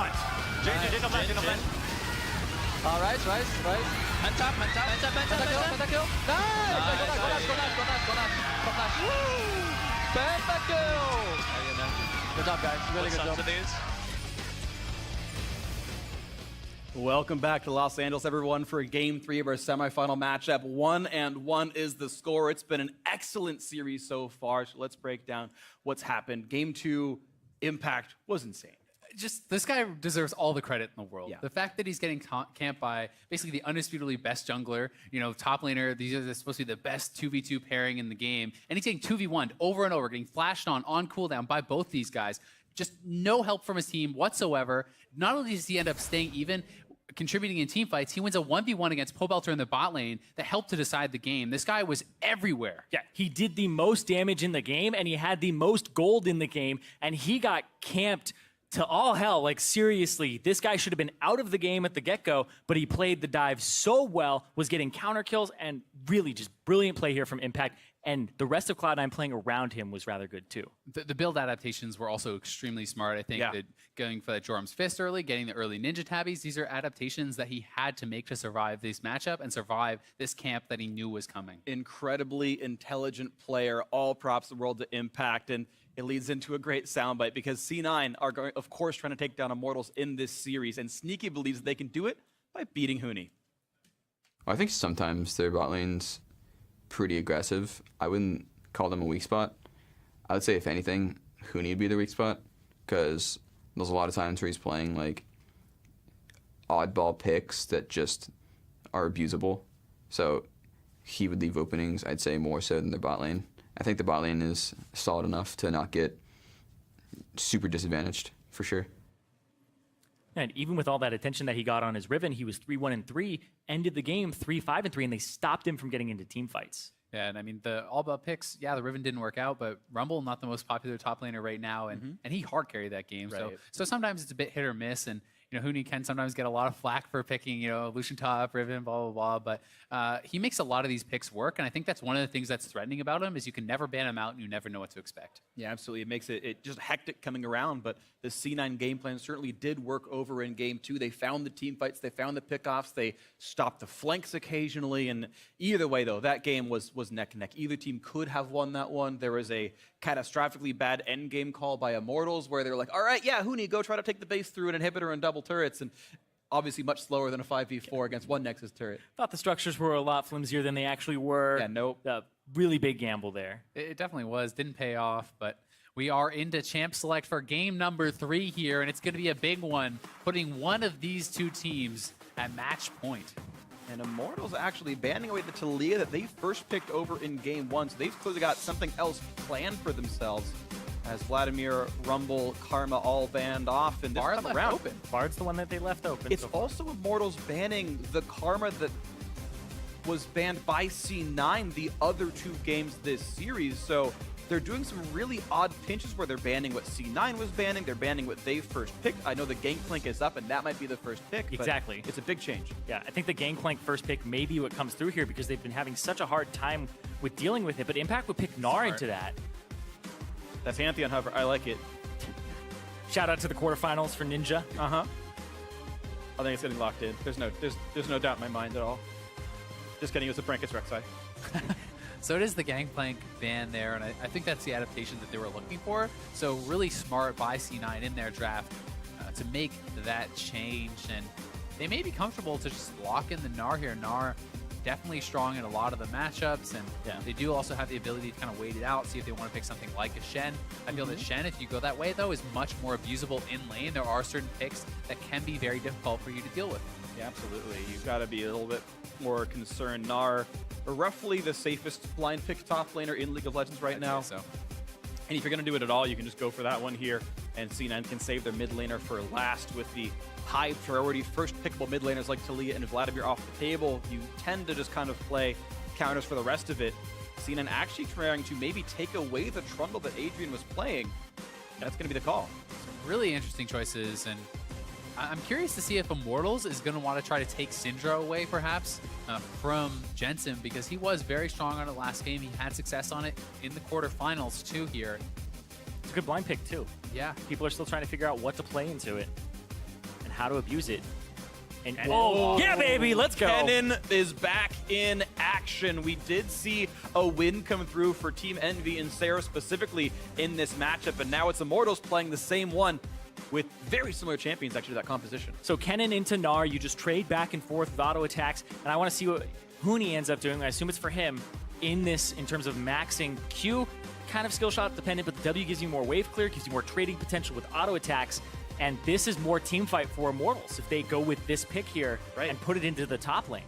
want? JJ, take a flash, take a flash. Rise. Penta Pentakill. Nice! Go Nash. Woo! Pentakill! Good job, guys. Really good job. Welcome back to Los Angeles, everyone, for Game 3 of our semifinal matchup. 1-1 is the score. It's been an excellent series so far, so let's break down what's happened. Game 2, Impact was insane. Just this guy deserves all the credit in the world. Yeah. The fact that he's getting camped by basically the undisputably best jungler, top laner, these are supposed to be the best 2v2 pairing in the game, and he's getting 2v1'd over and over, getting flashed on cooldown by both these guys. Just no help from his team whatsoever. Not only does he end up staying even, contributing in team fights, he wins a 1v1 against Pobelter in the bot lane that helped to decide the game. This guy was everywhere. Yeah, he did the most damage in the game, and he had the most gold in the game, and he got camped to all hell. Like, seriously, this guy should have been out of the game at the get-go, but he played the dive so well, was getting counter kills, and really just brilliant play here from Impact. And the rest of Cloud9 playing around him was rather good too. The build adaptations were also extremely smart. I think that going for that Jorum's Fist early, getting the early Ninja Tabbies, these are adaptations that he had to make to survive this matchup and survive this camp that he knew was coming. Incredibly intelligent player. All props the world to Impact, and it leads into a great soundbite because C9 are, going, of course, trying to take down Immortals in this series, and Sneaky believes they can do it by beating Huni. I think sometimes their bot lane's pretty aggressive. I wouldn't call them a weak spot. I would say, if anything, Huni would be the weak spot, because there's a lot of times where he's playing like oddball picks that just are abusable. So he would leave openings, I'd say, more so than their bot lane. I think the bot lane is solid enough to not get super disadvantaged, for sure. And even with all that attention that he got on his Riven, he was 3-1-3, ended the game 3-5-3, and they stopped him from getting into team fights. Yeah, and I mean, the all about picks, the Riven didn't work out, but Rumble, not the most popular top laner right now, and he hard carried that game. Right. So sometimes it's a bit hit or miss, and Huni can sometimes get a lot of flack for picking, Lucian top, Riven, blah, blah, blah. But he makes a lot of these picks work. And I think that's one of the things that's threatening about him is you can never ban him out and you never know what to expect. Yeah, absolutely. It makes it just hectic coming around. But the C9 game plan certainly did work over in Game 2. They found the team fights. They found the pickoffs. They stopped the flanks occasionally. And either way, though, that game was neck and neck. Either team could have won that one. There was a catastrophically bad end game call by Immortals where they were like, all right, Huni, go try to take the base through an inhibitor and double turrets. And obviously much slower than a 5v4 against one Nexus turret. Thought the structures were a lot flimsier than they actually were. Yeah, nope. Really big gamble there. It definitely was. Didn't pay off, but we are into Champ Select for game number 3 here, and it's going to be a big one, putting one of these two teams at match point. And Immortals actually banning away the Talia that they first picked over in Game 1, so they've clearly got something else planned for themselves. As Vladimir, Rumble, Karma all banned off, and Bard left around. open. Bard's the one that they left open. It's also Immortals banning the Karma that was banned by C9 the other 2 games this series. So they're doing some really odd pinches where they're banning what C9 was banning, they're banning what they first picked. I know the Gangplank is up, and that might be the first pick. Exactly. It's a big change. Yeah, I think the Gangplank first pick may be what comes through here because they've been having such a hard time with dealing with it, but Impact would pick Gnar into that. That Pantheon hover, I like it. Shout out to the quarterfinals for Ninja. I think it's getting locked in. There's no doubt in my mind at all. Just kidding, it was a prank, it's Rek'Sai. So it is the Gangplank ban there, and I think that's the adaptation that they were looking for. So really smart by C9 in their draft to make that change, and they may be comfortable to just lock in the Gnar here. Gnar definitely strong in a lot of the matchups, and they do also have the ability to kind of wait it out, see if they want to pick something like a Shen. I feel that Shen, if you go that way, though, is much more abusable in lane. There are certain picks that can be very difficult for you to deal with. Yeah, absolutely. You've got to be a little bit more concerned. Gnar, roughly the safest blind pick top laner in League of Legends right now. So. And if you're going to do it at all, you can just go for that one here, and C9 can save their mid laner for last with the high priority first pickable mid laners like Talia and Vladimir off the table. You tend to just kind of play counters for the rest of it. C9 actually trying to maybe take away the Trundle that Adrian was playing. That's going to be the call. Really interesting choices, and I'm curious to see if Immortals is going to want to try to take Syndra away, perhaps, from Jensen, because he was very strong on it last game. He had success on it in the quarterfinals, too, here. It's a good blind pick, too. Yeah. People are still trying to figure out what to play into it. how to abuse it. And Oh, yeah, baby, let's go. Kennen is back in action. We did see a win come through for Team Envy and Sarah specifically in this matchup, and now it's Immortals playing the same one with very similar champions actually to that composition. So Kennen into Gnar, you just trade back and forth with auto attacks, and I want to see what Huni ends up doing. I assume it's for him in this in terms of maxing Q, kind of skill shot dependent, but the W gives you more wave clear, gives you more trading potential with auto attacks. And this is more team fight for Immortals if they go with this pick here and put it into the top lane.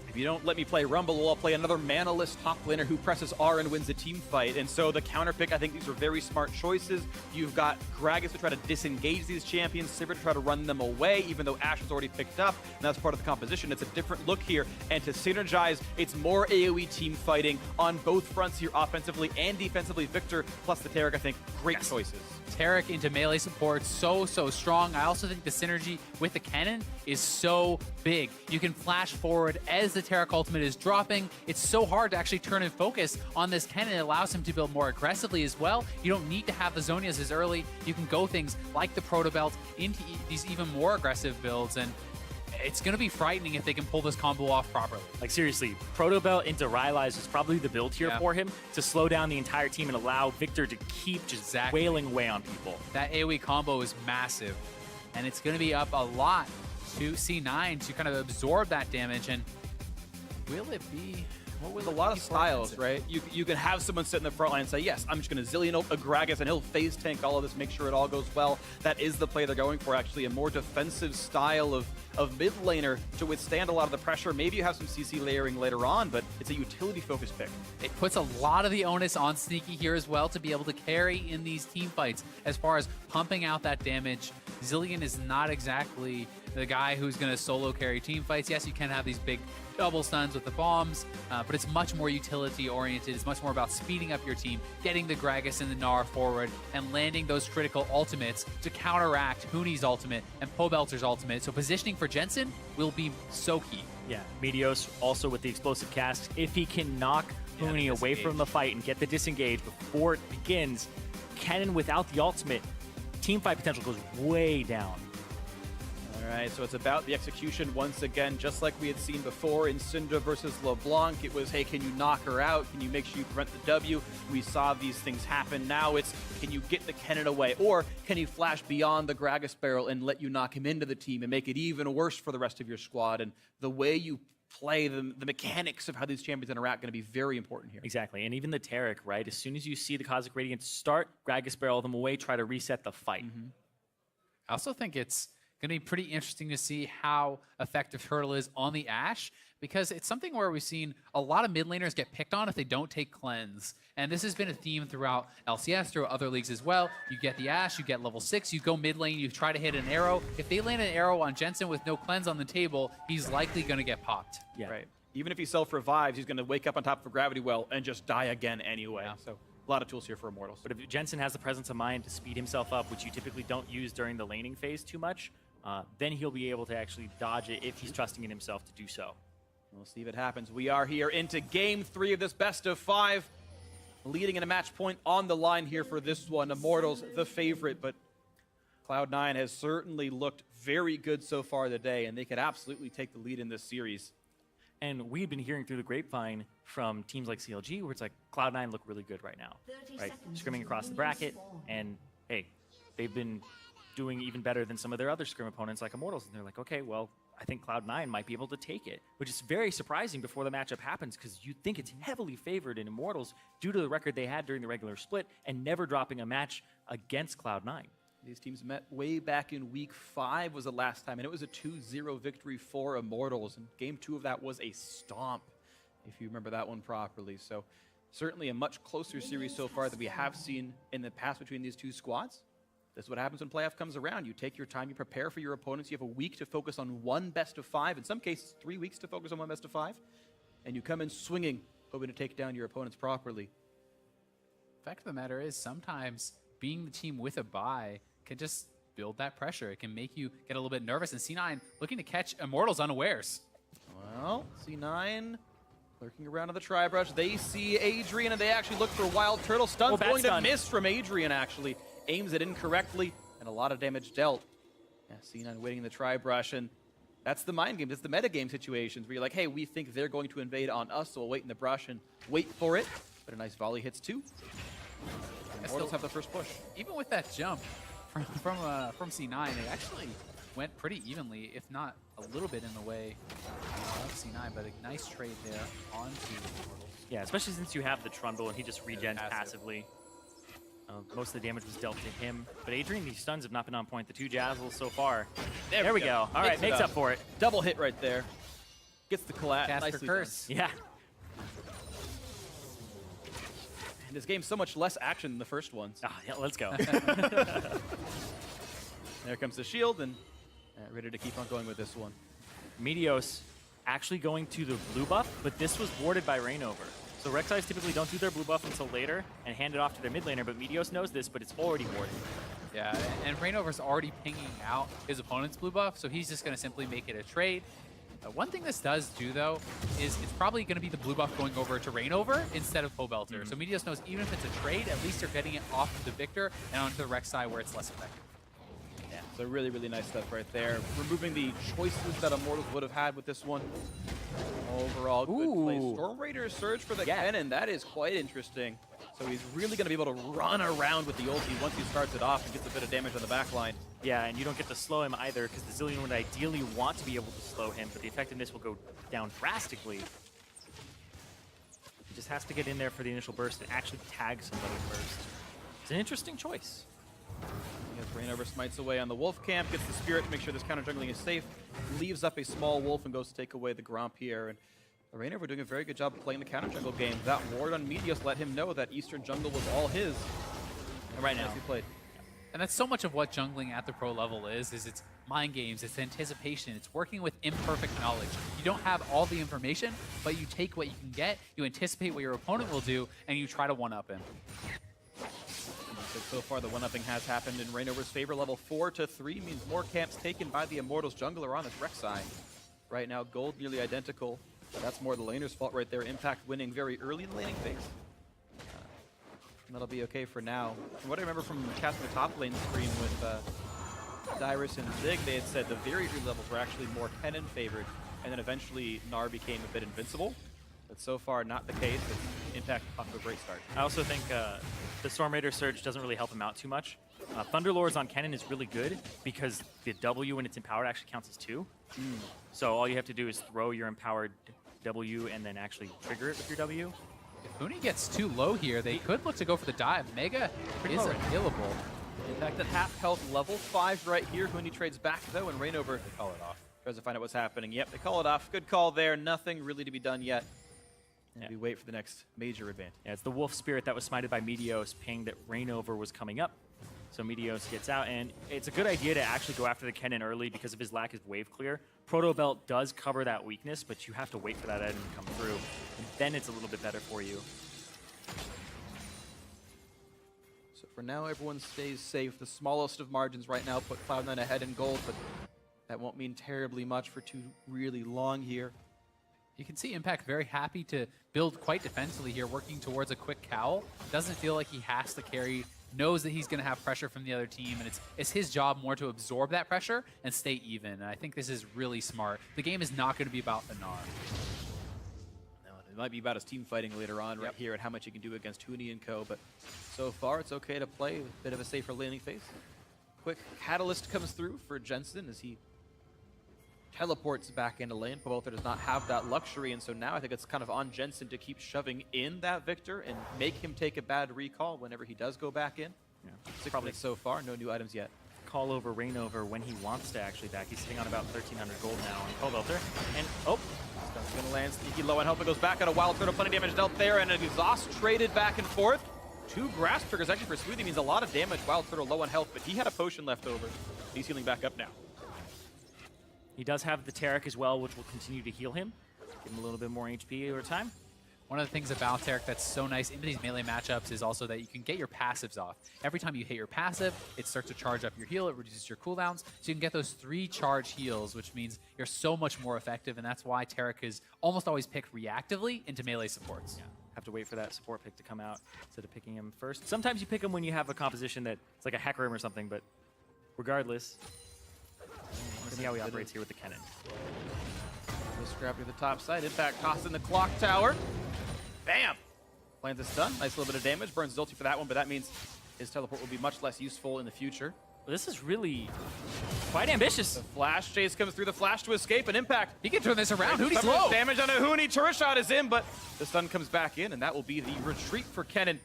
If you don't let me play Rumble, I'll play another mana-less top laner who presses R and wins the team fight. And so the counter pick, I think these are very smart choices. You've got Gragas to try to disengage these champions, Sivir to try to run them away, even though Ashe was already picked up, and that's part of the composition. It's a different look here. And to synergize, it's more AoE team fighting on both fronts here, offensively and defensively. Victor plus the Taric, I think, great choices. Taric into melee support, so strong. I also think the synergy with the Kennen is so big. You can flash forward as the Taric ultimate is dropping. It's so hard to actually turn and focus on this Kennen. It allows him to build more aggressively as well. You don't need to have the Zhonya's as early. You can go things like the Proto Belt into these even more aggressive builds, and it's going to be frightening if they can pull this combo off properly. Like seriously, Proto Belt into Rylai's is probably the build here for him to slow down the entire team and allow Victor to keep just wailing away on people. That AoE combo is massive, and it's going to be up a lot to C9 to kind of absorb that damage. And will it be? What will There's a lot of styles, right? You can have someone sit in the front line and say, yes, I'm just going to Zillion ult a Gragas and he'll phase tank all of this, make sure it all goes well. That is the play they're going for, actually, a more defensive style of mid laner to withstand a lot of the pressure. Maybe you have some CC layering later on, but it's a utility-focused pick. It puts a lot of the onus on Sneaky here as well to be able to carry in these team fights. As far as pumping out that damage, Zillion is not exactly the guy who's going to solo carry team fights. Yes, you can have these big double stuns with the bombs, but it's much more utility-oriented. It's much more about speeding up your team, getting the Gragas and the Gnar forward, and landing those critical ultimates to counteract Huni's ultimate and Pobelter's ultimate. So positioning for Jensen will be so key. Yeah, Meteos also with the explosive cast. If he can knock Huni away from the fight and get the disengage before it begins, Kennen without the ultimate, team fight potential goes way down. All right, so it's about the execution once again, just like we had seen before in Syndra versus LeBlanc. It was, hey, can you knock her out? Can you make sure you prevent the W? We saw these things happen. Now it's, can you get the Kennen away? Or can you flash beyond the Gragas barrel and let you knock him into the team and make it even worse for the rest of your squad? And the way you play, the mechanics of how these champions interact going to be very important here. Exactly, and even the Taric, right? As soon as you see the Cosmic Radiance start, Gragas barrel them away, try to reset the fight. I also think it's going to be pretty interesting to see how effective Turtle is on the Ashe, because it's something where we've seen a lot of mid laners get picked on if they don't take cleanse. And this has been a theme throughout LCS, throughout other leagues as well. You get the Ashe, you get level 6, you go mid lane, you try to hit an arrow. If they land an arrow on Jensen with no cleanse on the table, he's likely going to get popped. Yeah. Right. Even if he self-revives, he's going to wake up on top of a gravity well and just die again anyway. Yeah. So a lot of tools here for Immortals. But if Jensen has the presence of mind to speed himself up, which you typically don't use during the laning phase too much, then he'll be able to actually dodge it if he's trusting in himself to do so. We'll see if it happens. We are here into game 3 of this best of 5. Leading in a match point on the line here for this one. Immortals, the favorite, but Cloud9 has certainly looked very good so far today, and they could absolutely take the lead in this series. And we've been hearing through the grapevine from teams like CLG where it's like Cloud9 look really good right now, right? Scrimming across the bracket, and hey, they've been doing even better than some of their other scrim opponents like Immortals, and they're like, okay, well, I think Cloud9 might be able to take it, which is very surprising before the matchup happens because you think it's heavily favored in Immortals due to the record they had during the regular split and never dropping a match against Cloud9. These teams met way back in week 5 was the last time, and it was a 2-0 victory for Immortals, and game 2 of that was a stomp, if you remember that one properly. So certainly a much closer series so far than we have seen in the past between these two squads. This is what happens when playoff comes around. You take your time, you prepare for your opponents, you have a week to focus on one best of 5, in some cases 3 weeks to focus on one best of 5, and you come in swinging, hoping to take down your opponents properly. Fact of the matter is, sometimes being the team with a bye can just build that pressure. It can make you get a little bit nervous, and C9 looking to catch Immortals unawares. Well, C9 lurking around on the tri-brush. They see Adrian, and they actually look for Wild Turtle. Stun's going to miss from Adrian, actually. Aims it incorrectly, and a lot of damage dealt. Yeah, C9 waiting in the tri-brush, and that's the mind game. That's the meta game situations where you're like, hey, we think they're going to invade on us, so we'll wait in the brush and wait for it. But a nice volley hits two. Immortals have the first push. Even with that jump from C9, it actually went pretty evenly, if not a little bit in the way of C9, but a nice trade there onto Immortals. Yeah, especially since you have the Trundle and he just regens passively. Most of the damage was dealt to him. But Adrian, these stuns have not been on point. The two Jazzles so far. There we go. All right, makes up for it. Double hit right there. Gets the collat. Cast for Nicely curse. done. Yeah. And this game's so much less action than the first ones. Ah, yeah, let's go. There comes the shield, and ready to keep on going with this one. Meteos actually going to the blue buff, but this was warded by Reignover. So Rek'Sais typically don't do their blue buff until later and hand it off to their mid laner, but Meteos knows this, but it's already warded. Yeah, and Reignover's already pinging out his opponent's blue buff, so he's just going to simply make it a trade. One thing this does do, though, is it's probably going to be the blue buff going over to Reignover instead of Pobelter. So Meteos knows even if it's a trade, at least they're getting it off of the Victor and onto the Rek'Sai where it's less effective. Yeah, so really, really nice stuff right there. Removing the choices that Immortals would have had with this one. Overall, good play. Storm Raider surge for the cannon. That is quite interesting. So he's really going to be able to run around with the ulti once he starts it off and gets a bit of damage on the back line. Yeah, and you don't get to slow him either because the Zilean would ideally want to be able to slow him, but the effectiveness will go down drastically. He just has to get in there for the initial burst and actually tag somebody first. It's an interesting choice. As Reignover smites away on the wolf camp, gets the spirit to make sure this counter jungling is safe, leaves up a small wolf and goes to take away the Grand Pierre. And Reignover doing a very good job of playing the counter jungle game. That ward on Meteos let him know that Eastern jungle was all his. And right now, he played. And that's so much of what jungling at the pro level is it's mind games, it's anticipation, it's working with imperfect knowledge. You don't have all the information, but you take what you can get, you anticipate what your opponent will do, and you try to one-up him. So far, the one-upping has happened in Reignover's favor. Level 4-3 means more camps taken by the Immortals jungler on this Rek'Sai. Right now, gold nearly identical. That's more the laner's fault right there. Impact winning very early in the laning phase. And that'll be okay for now. From what I remember from casting the top lane stream with Dyrus and Zig, they had said the very early levels were actually more Kennen favored, and then eventually Gnar became a bit invincible. But so far, not the case. Impact off to a great start. I also think the Storm Raider Surge doesn't really help him out too much. Thunderlords on Kennen is really good because the W when it's empowered actually counts as 2. So all you have to do is throw your empowered W and then actually trigger it with your W. If Huni gets too low here, they could look to go for the dive. Mega is unkillable. Impact at half health, level 5 right here. Huni trades back though, and Reignover Call it off. tries to find out what's happening. Yep, they call it off. Good call there. Nothing really to be done yet. And we wait for the next major advantage. Yeah, it's the Wolf Spirit that was smited by Meteos, pinged that Reignover was coming up. So Meteos gets out, and it's a good idea to actually go after the Kennen early because of his lack of wave clear. Proto Belt does cover that weakness, but you have to wait for that item to come through, and then it's a little bit better for you. So for now, everyone stays safe. The smallest of margins right now put Cloud9 ahead in gold, but that won't mean terribly much for too really long here. You can see Impact very happy to build quite defensively here, working towards a quick cowl. Doesn't feel like he has to carry, knows that he's going to have pressure from the other team, and it's his job more to absorb that pressure and stay even. And I think this is really smart. The game is not going to be about the Gnar. No, it might be about his team fighting later on right here and how much he can do against Huni and co, but so far it's okay to play with a bit of a safer laning phase. Quick catalyst comes through for Jensen as he teleports back into lane. Pobelter does not have that luxury, and so now I think it's kind of on Jensen to keep shoving in that Victor and make him take a bad recall whenever he does go back in. Yeah, 6 probably minutes so far, no new items yet. call over Reignover when he wants to actually back. He's sitting on about 1,300 gold now on Pobelter. And, oh, Stun's gonna land, sneaky low on health, but goes back on a wild turtle, plenty of damage dealt there, and an exhaust traded back and forth. 2 grasp triggers actually for Smoothie means a lot of damage. Wild turtle low on health, but he had a potion left over. He's healing back up now. he does have the Taric as well, which will continue to heal him. Give him a little bit more HP over time. One of the things about Taric that's so nice in these melee matchups is also that you can get your passives off. Every time you hit your passive, it starts to charge up your heal, it reduces your cooldowns, so you can get those 3 charge heals, which means you're so much more effective, and that's why Taric is almost always picked reactively into melee supports. Yeah. Have to wait for that support pick to come out instead of picking him first. Sometimes you pick him when you have a composition that it's like a Hecarim or something, but regardless, how he operates here with the Kennen. The scrap to the top side. Impact tossing the clock tower. Bam! Lands a stun. Nice little bit of damage. Burns Zilty for that one, but that means his teleport will be much less useful in the future. Well, this is really quite ambitious. The flash chase comes through. The flash to escape, and Impact. He can turn this around. Hooney's Some of low. this damage on a Huni. Turret shot is in, but the stun comes back in, and that will be the retreat for Kennen.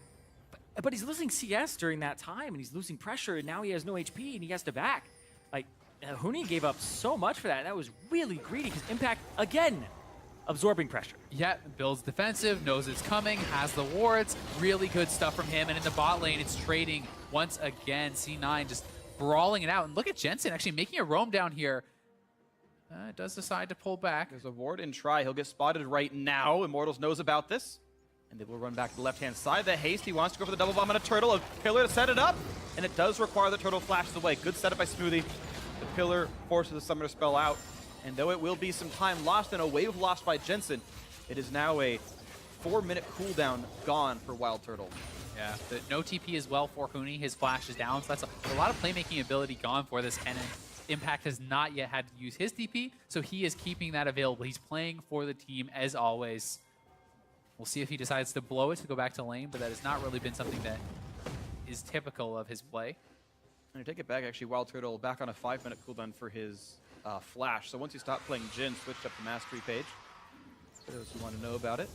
But he's losing CS during that time, and he's losing pressure, and now he has no HP, and he has to back. Like, Huni gave up so much for that, and that was really greedy, because Impact, again, absorbing pressure. Yeah, builds defensive, knows it's coming, has the wards. Really good stuff from him. And in the bot lane, it's trading once again. C9 just brawling it out. And look at Jensen actually making a roam down here. Does decide to pull back. There's a ward and try. He'll get spotted right now. Immortals knows about this. And they will run back to the left-hand side. The haste, he wants to go for the double bomb on a turtle. A pillar to set it up. And it does require the turtle flashes away. Good setup by Smoothie. The pillar forces the summoner spell out. And though it will be some time lost and a wave lost by Jensen, it is now a 4-minute cooldown gone for Wild Turtle. Yeah, no TP as well for Huni. His flash is down, so that's a lot of playmaking ability gone for this Kennen. Impact has not yet had to use his TP, so he is keeping that available. He's playing for the team as always. We'll see if he decides to blow it to go back to lane, but that has not really been something that is typical of his play. And to take it back, actually, Wild Turtle back on a 5-minute cooldown for his flash. So once you stop playing Jhin, switched up the mastery page. For those who want to know about it.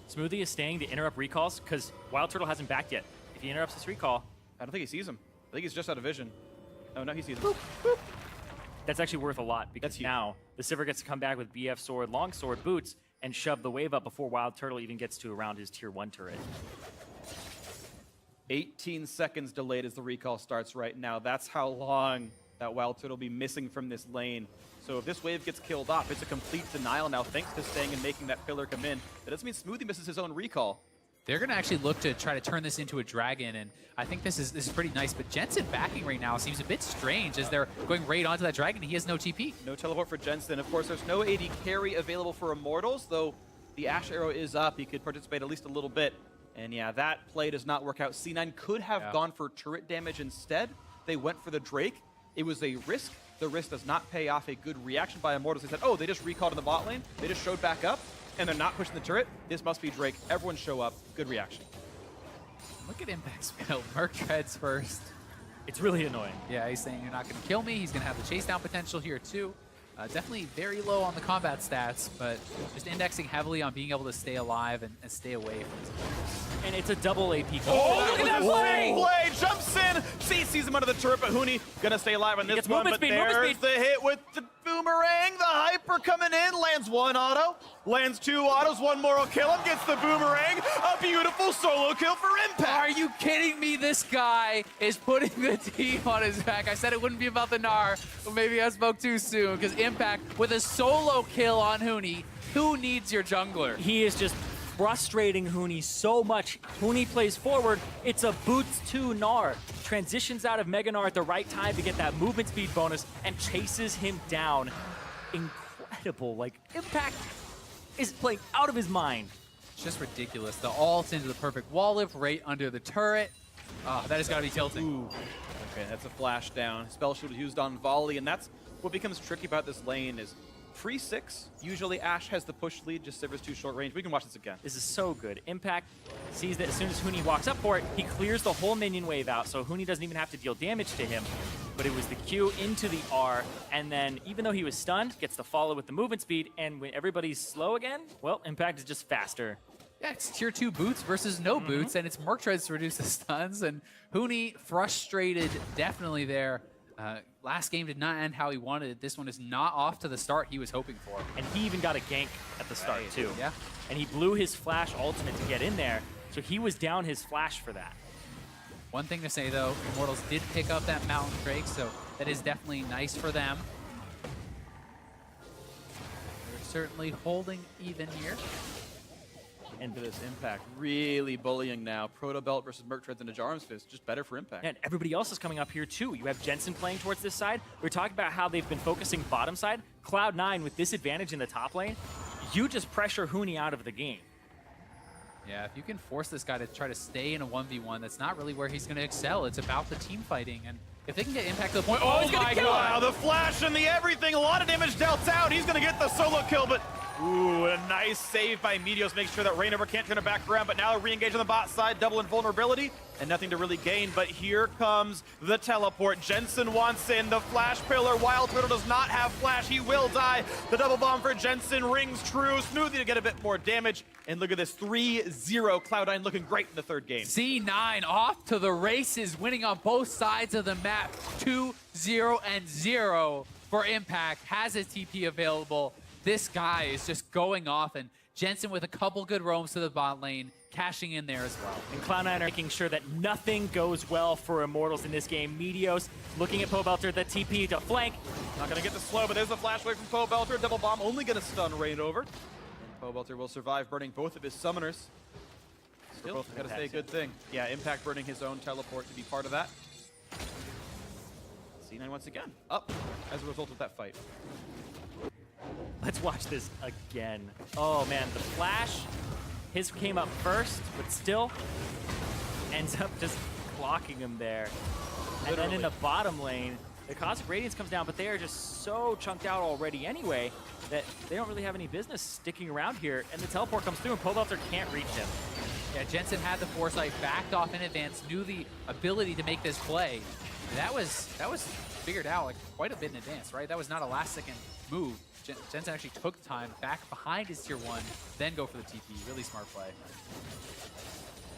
Smoothie is staying to interrupt recalls because Wild Turtle hasn't backed yet. If he interrupts this recall, I don't think he sees him. I think he's just out of vision. Oh, no, he sees him. Boop, boop. that's actually worth a lot because That's huge. now the Sivir gets to come back with BF sword, long sword, boots, and shove the wave up before Wild Turtle even gets to around his tier 1 turret. 18 seconds delayed as the recall starts right now. That's how long that Wild Turtle will be missing from this lane. So if this wave gets killed off, it's a complete denial now thanks to staying and making that pillar come in. That doesn't mean Smoothie misses his own recall. They're going to actually look to try to turn this into a dragon, and I think this is pretty nice. But Jensen backing right now seems a bit strange as they're going right onto that dragon. He has no TP. No teleport for Jensen. Of course, there's no AD carry available for Immortals, though the Ash arrow is up. He could participate at least a little bit. And yeah, that play does not work out. C9 could have gone for turret damage instead. They went for the Drake. It was a risk. The risk does not pay off. A good reaction by Immortals. They said, oh, they just recalled in the bot lane. They just showed back up, and they're not pushing the turret. This must be Drake. Everyone show up. Good reaction. Look at Impact's build. Merc treads first. It's really annoying. Yeah, he's saying you're not going to kill me. He's going to have the chase down potential here too. Definitely very low on the combat stats, but just indexing heavily on being able to stay alive and stay away from this. And it's a double AP. Oh, look at that play! Play jumps in. C sees him under the turret, but Huni gonna stay alive on this gets one. movement But speed, movement there's speed. the hit with the boomerang. The hyper coming in. Lands one auto. Lands two autos. One more will kill him. Gets the boomerang. A beautiful solo kill for Impact. Are you kidding me? This guy is putting the team on his back. I said it wouldn't be about the Gnar, but maybe I spoke too soon because Impact with a solo kill on Huni. Who needs your jungler? He is just frustrating Huni so much. Huni plays forward. It's a boots to Gnar. Transitions out of Mega Gnar at the right time to get that movement speed bonus and chases him down. Incredible. Like, Impact is playing out of his mind. It's just ridiculous. The ult into the perfect wall lift right under the turret. Oh, that has got to be tilting. Ooh. Okay, that's a flash down. Spell shield used on volley, and that's what becomes tricky about this lane is pre-6, usually Ashe has the push lead, just Sivir's too short range. We can watch this again. This is so good. Impact sees that as soon as Huni walks up for it, he clears the whole minion wave out, so Huni doesn't even have to deal damage to him. But it was the Q into the R, and then even though he was stunned, gets the follow with the movement speed, and when everybody's slow again, well, Impact is just faster. Yeah, it's tier 2 boots versus no boots, and it's Merc treads to reduce the stuns, and Huni frustrated definitely there. Last game did not end how he wanted it. This one is not off to the start he was hoping for. And he even got a gank at the start, too. Yeah. And he blew his flash ultimate to get in there, so he was down his flash for that. One thing to say, though, Immortals did pick up that Mountain Drake, so that is definitely nice for them. They're certainly holding even here. And for this Impact, really bullying now. Proto Belt versus Merc Treads and a Jarm's Fist, just better for Impact. And everybody else is coming up here too. You have Jensen playing towards this side. We're talking about how they've been focusing bottom side. Cloud9 with this advantage in the top lane. You just pressure Huni out of the game. Yeah, if you can force this guy to try to stay in a 1v1, that's not really where he's going to excel. It's about the team fighting. And if they can get Impact to the point, oh, he's going to kill him! Wow, the flash and the everything. A lot of damage dealt out. He's going to get the solo kill, but ooh, a nice save by Meteos. Make sure that Rainover can't turn it back around, but now re-engage on the bot side, double invulnerability, and nothing to really gain. But here comes the teleport. Jensen wants in the flash pillar. Wild Turtle does not have flash. He will die. The double bomb for Jensen rings true. Smoothie to get a bit more damage. And look at this, 3-0. Cloud9 looking great in the third game. C9 off to the races, winning on both sides of the map. 2-0-0 for Impact. Has his TP available. This guy is just going off, and Jensen with a couple good roams to the bot lane, cashing in there as well. And Cloud9 are making sure that nothing goes well for Immortals in this game. Meteos looking at Pobelter, the TP to flank. Not going to get the slow, but there's a flash away from Pobelter. Double bomb only going to stun Rainover. And Pobelter will survive, burning both of his summoners. Still both got to say a good thing. Yeah, Impact burning his own teleport to be part of that. C9 once again up as a result of that fight. Let's watch this again. Oh man, the flash, his came up first, but still ends up just blocking him there. And then in the bottom lane, the Cosmic Radiance comes down, but they are just so chunked out already anyway that they don't really have any business sticking around here. And the teleport comes through and Pobelter can't reach him. Yeah, Jensen had the foresight, backed off in advance, knew the ability to make this play. And that was figured out like quite a bit in advance, right? That was not a last-second move. Jensen actually took the time back behind his tier 1, then go for the TP. Really smart play.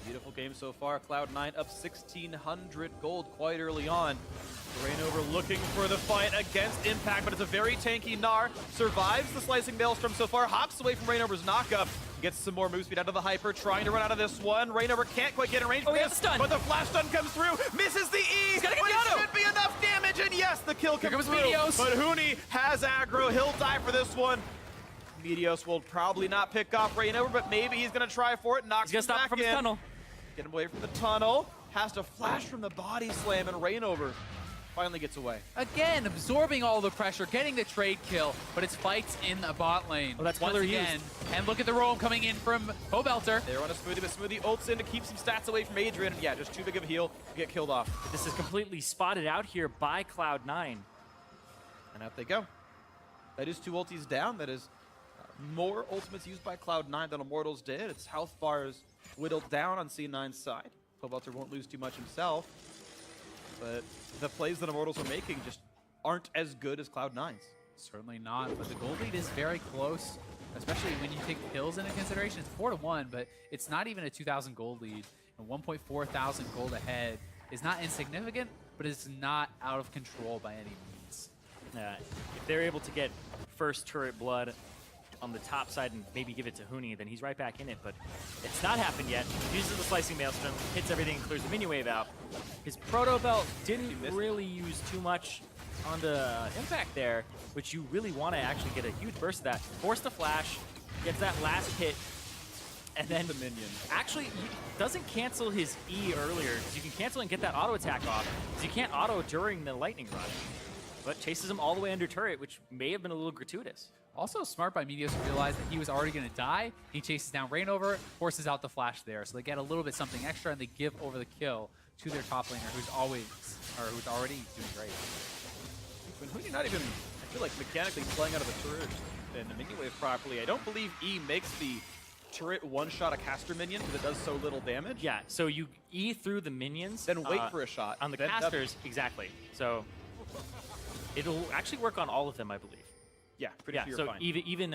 Beautiful game so far. Cloud9 up 1,600 gold quite early on. Rainover looking for the fight against Impact, but it's a very tanky Gnar. Survives the Slicing Maelstrom so far, hops away from Rainover's knockup. Gets some more move speed out of the Hyper, trying to run out of this one. Rainover can't quite get in range for this, stun. but the flash stun comes through, misses the E, gotta get but the auto. it should be enough damage, and yes, the kill comes through. Meteos. But Huni has aggro, he'll die for this one. Meteos will probably not pick off Rainover, but maybe he's gonna try for it, knocks He's gonna him stop back him from his in. tunnel. Get him away from the tunnel, has to flash from the body slam, and Rainover finally gets away. Again, absorbing all the pressure, getting the trade kill, but it's fights in the bot lane. Oh, that's once killer again. used. And look at the roam coming in from Pobelter. They're on a Smoothie, but Smoothie ults in to keep some stats away from Adrian. And yeah, just too big of a heal to get killed off. This is completely spotted out here by Cloud9. And out they go. That is 2 ultis down. That is more ultimates used by Cloud9 than Immortals did. Its health bar is whittled down on C9's side. Pobelter won't lose too much himself. But the plays that Immortals are making just aren't as good as Cloud9's. Certainly not, but the gold lead is very close, especially when you take kills into consideration. It's 4-1, but it's not even a 2,000 gold lead. And 1.4 thousand gold ahead is not insignificant, but it's not out of control by any means. If they're able to get first turret blood on the top side and maybe give it to Huni, then he's right back in it, but it's not happened yet. Uses the Slicing Maelstrom, hits everything, clears the minion wave out. His Proto Belt didn't really use too much on the Impact there, which you really want to actually get a huge burst of that. Force the flash, gets that last hit, and then the minion. Actually, he doesn't cancel his E earlier, because you can cancel and get that auto attack off, because you can't auto during the lightning run. But chases him all the way under turret, which may have been a little gratuitous. Also smart by Meteos to realize that he was already going to die. He chases down Rainover, forces out the flash there. So they get a little bit something extra, and they give over the kill to their top laner, who's already doing great. When Huni not even, I feel like, mechanically playing out of the turret and the minion wave properly. I don't believe E makes the turret one-shot a caster minion because it does so little damage. Yeah, so you E through the minions. Then wait for a shot. On the then casters, exactly. So it'll actually work on all of them, I believe. Yeah, pretty sure you're so fine. even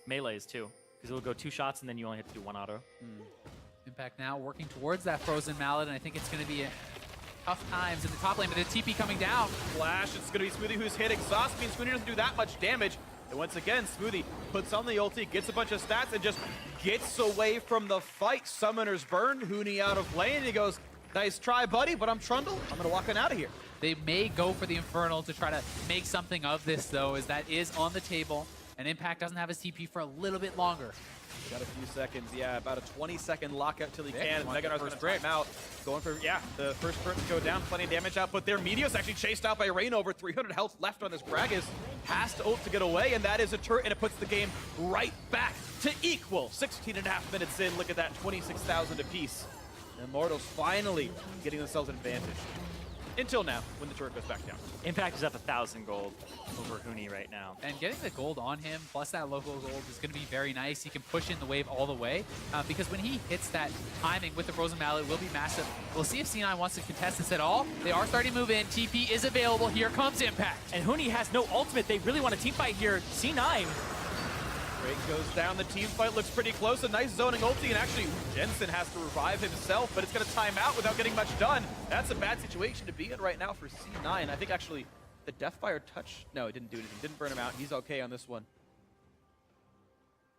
melees too, because it'll go 2 shots and then you only have to do 1 auto. Impact now working towards that frozen mallet, and I think it's going to be tough times in the top lane, but the TP coming down. Flash, it's going to be Smoothie who's hit. Exhaust means Smoothie doesn't do that much damage. And once again, Smoothie puts on the ulti, gets a bunch of stats, and just gets away from the fight. Summoners burned, Huni out of lane, and he goes, nice try, buddy, but I'm Trundle. I'm going to walk on out of here. They may go for the Infernal to try to make something of this, though, as that is on the table, and Impact doesn't have his TP for a little bit longer. Got a few seconds, yeah, about a 20-second lockout till he Yeah, can. want that Meganar's going first to time out. Going for, yeah, the first turret to go down, plenty of damage output there. Meteos actually chased out by Rain, over 300 health left on this Gragas. Has to ult to get away, and that is a turret, and it puts the game right back to equal. 16.5 minutes in, look at that, 26,000 apiece. Immortals finally getting themselves an advantage. Until now, when the turret goes back down. Impact is up 1,000 gold over Huni right now. And getting the gold on him, plus that local gold, is going to be very nice. He can push in the wave all the way, because when he hits that timing with the Frozen Mallet, it will be massive. We'll see if C9 wants to contest this at all. They are starting to move in. TP is available. Here comes Impact. And Huni has no ultimate. They really want a team fight here. C9. Drake goes down. The team fight looks pretty close. A nice zoning ulti, and actually Jensen has to revive himself, but it's going to time out without getting much done. That's a bad situation to be in right now for C9. I think actually the Deathfire touch, no, it didn't do anything. Didn't burn him out. He's okay on this one.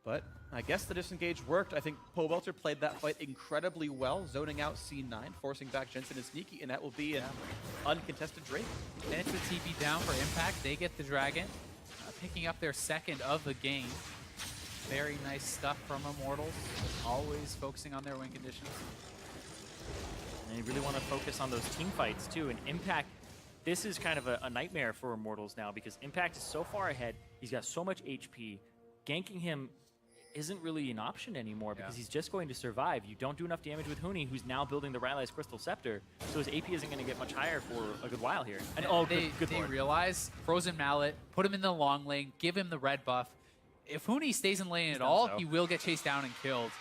But I guess the disengage worked. I think Pobelter played that fight incredibly well, zoning out C9, forcing back Jensen and Sneaky, and that will be an uncontested Drake. And it's a TP down for Impact. They get the Dragon, picking up their second of the game. Very nice stuff from Immortals, always focusing on their win conditions. And they really want to focus on those team fights too. And Impact, this is kind of a nightmare for Immortals now because Impact is so far ahead. He's got so much HP. Ganking him isn't really an option anymore because he's just going to survive. You don't do enough damage with Huni, who's now building the Rylai's Crystal Scepter, so his AP isn't going to get much higher for a good while here. And they realize Frozen Mallet, put him in the long lane, give him the red buff. If Huni stays in lane at all, he will get chased down and killed.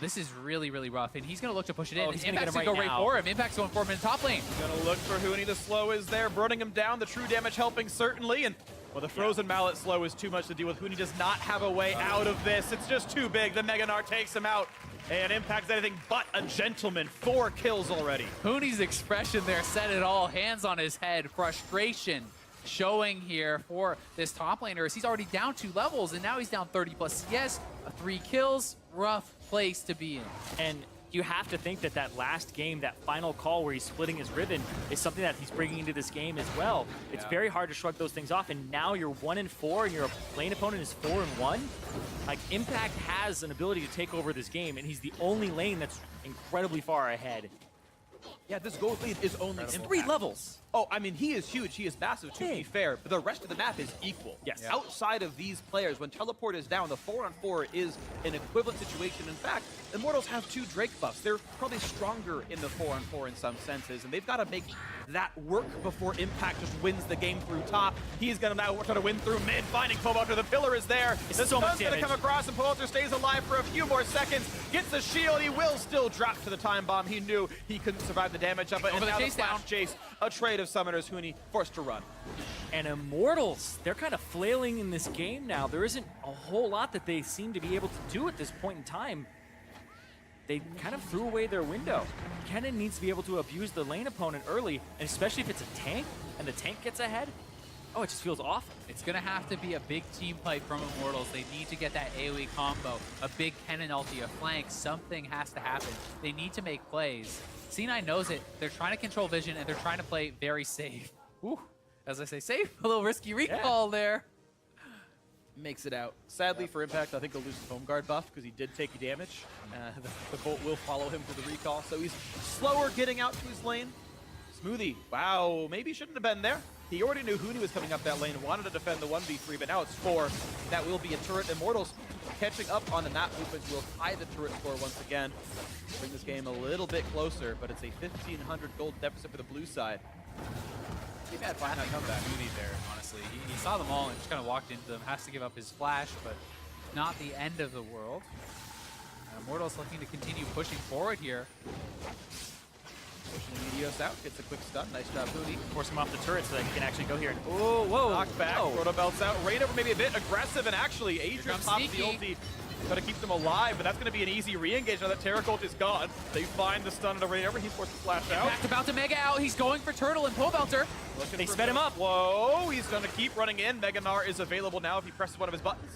This is really, really rough, and he's going to look to push it in. He's going to go right for him. Impact's going for him in top lane. Gonna look for Huni. The slow is there, burning him down. The true damage helping certainly, and well, the Frozen Mallet slow is too much to deal with. Huni does not have a way out of this. It's just too big. The Meganar takes him out, and Impact's anything but a gentleman. 4 kills already. Huni's expression there said it all. Hands on his head, frustration showing here for this top laner as he's already down 2 levels, and now he's down 30 plus CS, 3 kills. Rough place to be in. And you have to think that that last game, that final call where he's splitting his ribbon, is something that he's bringing into this game as well. It's very hard to shrug those things off, and now you're 1-4 and your lane opponent is 4-1. Like, Impact has an ability to take over this game, and he's the only lane that's incredibly far ahead. Yeah, this gold lead is only 3 levels. Oh, I mean, he is huge. He is massive, to be fair. But the rest of the map is equal. Yes. Yeah. Outside of these players, when Teleport is down, the 4-on-4 is an equivalent situation. In fact, Immortals have 2 Drake buffs. They're probably stronger in the 4-on-4 in some senses, and they've got to make that work before Impact just wins the game through top. He's going to now try to win through mid, finding Pobelter. The pillar is there. The stun's going to come across, and Pobelter stays alive for a few more seconds. Gets the shield. He will still drop to the time bomb. He knew he couldn't survive the damage of it. And now the flash chase, a trade of summoners. Huni forced to run. And Immortals, they're kind of flailing in this game now. There isn't a whole lot that they seem to be able to do at this point in time. They kind of threw away their window. Kennen needs to be able to abuse the lane opponent early, and especially if it's a tank and the tank gets ahead. Oh, it just feels awful. It's going to have to be a big team fight from Immortals. They need to get that AoE combo, a big Kennen ulti, a flank. Something has to happen. They need to make plays. C9 knows it. They're trying to control vision, and they're trying to play very safe. Ooh, as I say, safe. A little risky recall there. Makes it out. Sadly for Impact, I think they'll lose his home guard buff because he did take damage. The bolt will follow him for the recall, so he's slower getting out to his lane. Smoothie, wow, maybe shouldn't have been there. He already knew Huni was coming up that lane and wanted to defend the 1v3, but now it's 4. That will be a turret. Immortals catching up on the map movement will tie the turret score once again. Bring this game a little bit closer, but it's a 1,500 gold deficit for the blue side. Pretty bad flash comeback. Huni there, honestly. He saw them all and just kind of walked into them. Has to give up his flash, but not the end of the world. Immortals looking to continue pushing forward here. Pushing Meteos out, gets a quick stun. Nice job, Huni. Force him off the turret so that he can actually go here. Oh, whoa. Knocked back. Roto belts out. Raid over maybe a bit aggressive, and actually Adrian pops the ulti. Got to keep them alive, but that's going to be an easy re-engage now that Terra Cult is gone. They find the stun of the Raid over. He's forced to flash out. Impact about to mega out. He's going for Turtle and Pobelter. They sped him up. Whoa, he's going to keep running in. Meganar is available now if he presses one of his buttons.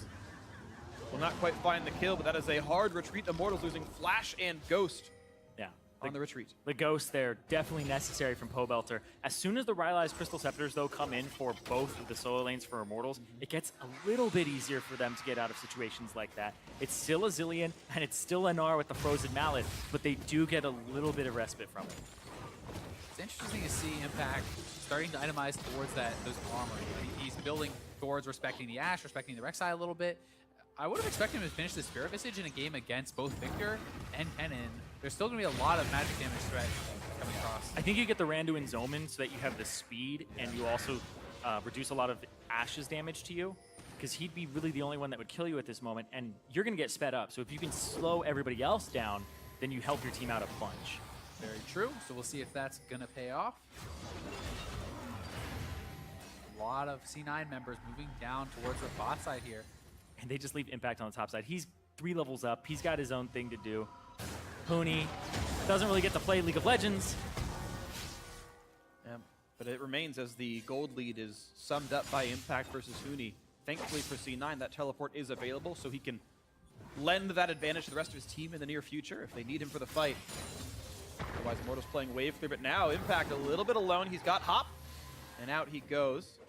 Will not quite find the kill, but that is a hard retreat. Immortals losing Flash and Ghost. Yeah. on the retreat. The Ghost there, definitely necessary from Pobelter. As soon as the Rylai's Crystal Scepters, though, come in for both of the solo lanes for Immortals, it gets a little bit easier for them to get out of situations like that. It's still a Zillion, and it's still a Gnar with the Frozen Mallet, but they do get a little bit of respite from it. It's interesting to see Impact starting to itemize towards those armor. He's building towards respecting the Ashe, respecting the Rek'Sai a little bit. I would have expected him to finish the Spirit Visage in a game against both Victor and Kennen. There's still going to be a lot of magic damage threat coming across. I think you get the Randuin's Omen so that you have the speed, and you also reduce a lot of Ashe's damage to you, because he'd be really the only one that would kill you at this moment, and you're going to get sped up. So if you can slow everybody else down, then you help your team out a bunch. Very true. So we'll see if that's going to pay off. A lot of C9 members moving down towards the bot side here. And they just leave Impact on the top side. He's 3 levels up. He's got his own thing to do. Huni doesn't really get to play League of Legends. Yeah, but it remains as the gold lead is summed up by Impact versus Huni. Thankfully for C9, that teleport is available, so he can lend that advantage to the rest of his team in the near future if they need him for the fight. Otherwise, Immortals playing wave clear, but now Impact a little bit alone. He's got Hop, and out he goes.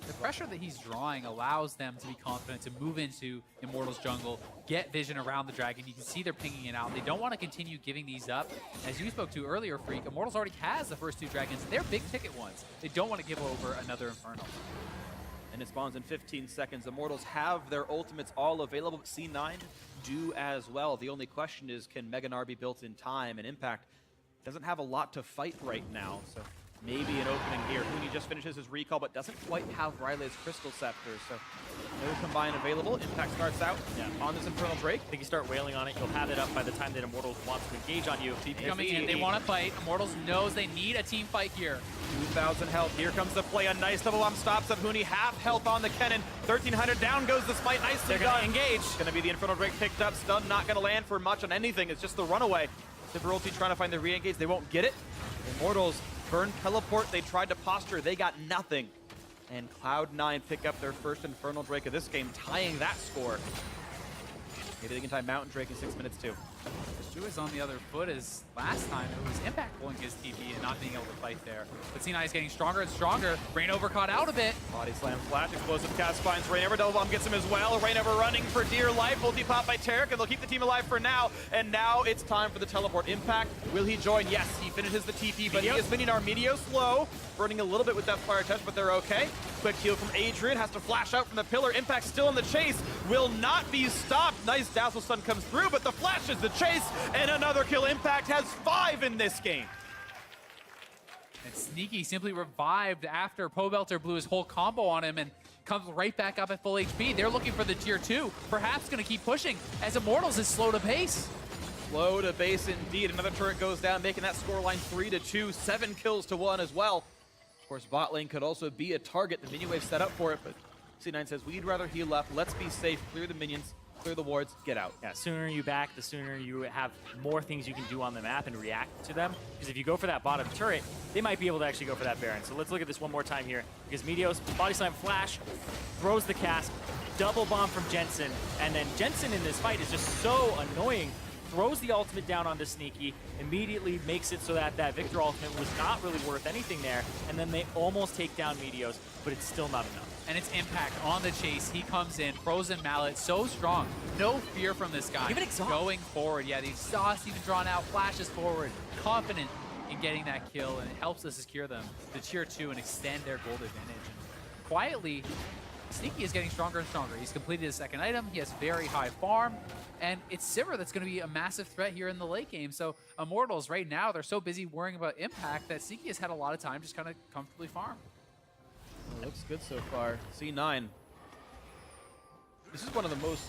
The pressure that he's drawing allows them to be confident to move into Immortals jungle, get vision around the dragon. You can see they're pinging it out. They don't want to continue giving these up. As you spoke to earlier, Freak, Immortals already has the first 2 dragons. They're big ticket ones. They don't want to give over another Infernal. And it spawns in 15 seconds. Immortals have their ultimates all available, but C9 do as well. The only question is, can Mega Gnar be built in time? And Impact doesn't have a lot to fight right now, so maybe an opening here. Huni just finishes his recall, but doesn't quite have Rylai's Crystal Scepter, so no combine available. Impact starts out on this Infernal Drake. I think you start wailing on it, you'll have it up by the time that Immortals wants to engage on you. TP coming in, they want to fight. Immortals knows they need a team fight here. 2,000 health. Here comes the play. A nice double bomb stops up Huni. Half health on the Kennen. 1,300 down goes the smite. Nicely They're done. going to engage. Going to be the Infernal Drake picked up. Stun not going to land for much on anything. It's just the runaway. Difficulty trying to find the re-engage. They won't get it. Immortals burn teleport. They tried to posture. They got nothing. And Cloud9 pick up their first Infernal Drake of this game, tying that score. Maybe they can tie Mountain Drake in 6 minutes too. Shu is on the other foot as last time it was Impact pulling his TP and not being able to fight there. But C9 is getting stronger and stronger. Rainover caught out a bit. Body slam flash, explosive cast finds Rainover. Double bomb gets him as well. Rainover running for dear life. Ulti pop by Tarek, and they'll keep the team alive for now. And now it's time for the teleport. Impact, will he join? Yes, he finishes the TP, but he is minion our Meteos low. Burning a little bit with that fire touch, but they're okay. Quick heal from Adrian, has to flash out from the pillar. Impact still in the chase, will not be stopped. Nice Dazzle Stun comes through, but the flash is the chase, and another kill. Impact has 5 in this game. And Sneaky simply revived after Pobelter blew his whole combo on him and comes right back up at full HP. They're looking for the tier 2, perhaps going to keep pushing as Immortals is slow to pace. Slow to base indeed. Another turret goes down, making that scoreline 3-2, 7 kills to 1 as well. Of course, bot lane could also be a target. The minion wave set up for it, but C9 says, we'd rather heal up. Let's be safe, clear the minions, clear the wards, get out. Yeah, sooner you back, the sooner you have more things you can do on the map and react to them. Because if you go for that bottom turret, they might be able to actually go for that Baron. So let's look at this one more time here. Because Meteos, body slam flash, throws the cast, double bomb from Jensen. And then Jensen in this fight is just so annoying. Throws the ultimate down onto Sneaky, immediately makes it so that that Victor ultimate was not really worth anything there, and then they almost take down Meteos, but it's still not enough. And it's Impact on the chase. He comes in, Frozen Mallet, so strong. No fear from this guy. Even exhaust. Going forward, yeah, the exhaust even drawn out, flashes forward, confident in getting that kill, and it helps us secure them to tier 2 and extend their gold advantage. And quietly, Sneaky is getting stronger and stronger. He's completed his second item. He has very high farm. And it's Sivir that's going to be a massive threat here in the late game. So Immortals right now, they're so busy worrying about Impact that Sneaky has had a lot of time just kind of comfortably farm. Well, looks good so far. C9. This is one of the most...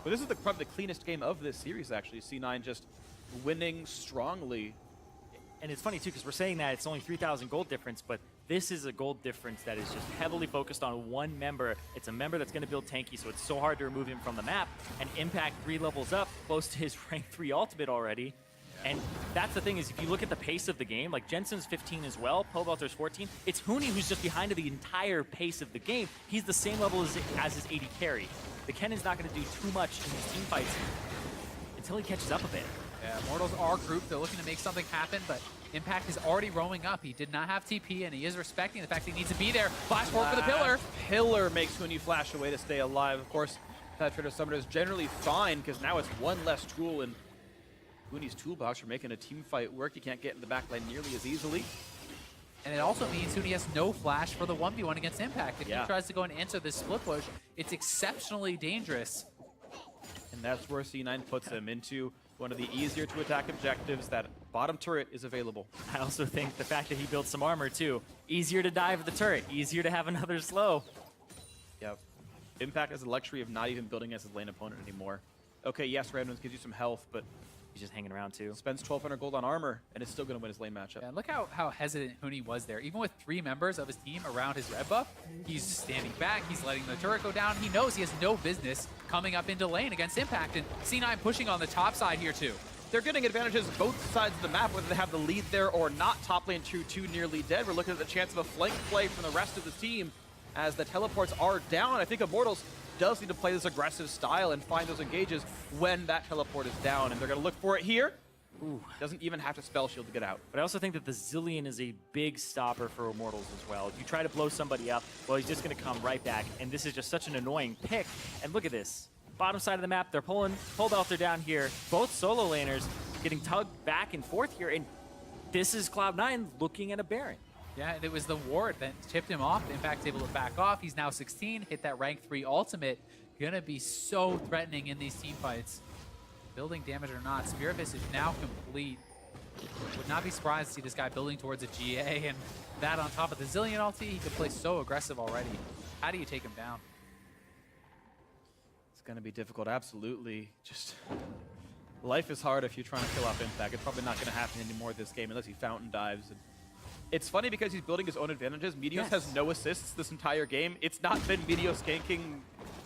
Well, this is probably the cleanest game of this series, actually. C9 just winning strongly. And it's funny, too, because we're saying that it's only 3,000 gold difference, but this is a gold difference that is just heavily focused on one member. It's a member that's going to build tanky, so it's so hard to remove him from the map. And Impact 3 levels up, close to his rank 3 ultimate already. And that's the thing is, if you look at the pace of the game, like Jensen's 15 as well, Pobelter's 14, it's Huni who's just behind the entire pace of the game. He's the same level as his AD carry. The Kennen's not going to do too much in these team fights until he catches up a bit. Yeah, Immortals are grouped. They're looking to make something happen, but Impact is already roaming up. He did not have TP, and he is respecting the fact that he needs to be there. Flash forward for the pillar. Pillar makes Huni flash away to stay alive. Of course, Penetrator Summoner is generally fine because now it's one less tool in Huni's toolbox for making a team fight work. You can't get in the backline nearly as easily. And it also means Huni has no flash for the 1v1 against Impact. If Yeah. he tries to go and answer this split push, it's exceptionally dangerous. And that's where C9 puts him into one of the easier to attack objectives. That bottom turret is available. I also think the fact that he built some armor too. Easier to dive the turret, easier to have another slow. Yep. Impact has the luxury of not even building as his lane opponent anymore. Okay, yes, Randoms gives you some health, but He's just hanging around too. spends 1,200 gold on armor and is still going to win his lane matchup. Yeah, and look how hesitant Huni was there. Even with 3 members of his team around his red buff, he's standing back, he's letting the turret go down. He knows he has no business coming up into lane against Impact, and C9 pushing on the top side here too. They're getting advantages both sides of the map, whether they have the lead there or not. Top lane 2-2 nearly dead. We're looking at the chance of a flank play from the rest of the team as the teleports are down. I think Immortals does need to play this aggressive style and find those engages when that teleport is down, and they're going to look for it here. Ooh, doesn't even have to spell shield to get out. But I also think that the Zillion is a big stopper for Immortals as well. If you try to blow somebody up, well, he's just going to come right back. And this is just such an annoying pick. And look at this. Bottom side of the map, they're pulling Pole Belter down here. Both solo laners getting tugged back and forth here. And this is Cloud9 looking at a Baron. Yeah, and it was the ward that tipped him off. Impact's able to back off. He's now 16, hit that rank 3 ultimate. Gonna be so threatening in these team fights. Building damage or not, Spirit Fist is now complete. Would not be surprised to see this guy building towards a GA, and that on top of the Zillion ulti, he could play so aggressive already. How do you take him down? It's going to be difficult, absolutely. Just life is hard if you're trying to kill off Impact. It's probably not going to happen anymore this game unless he fountain dives. And it's funny because he's building his own advantages. Meteos has no assists this entire game. It's not been Meteos ganking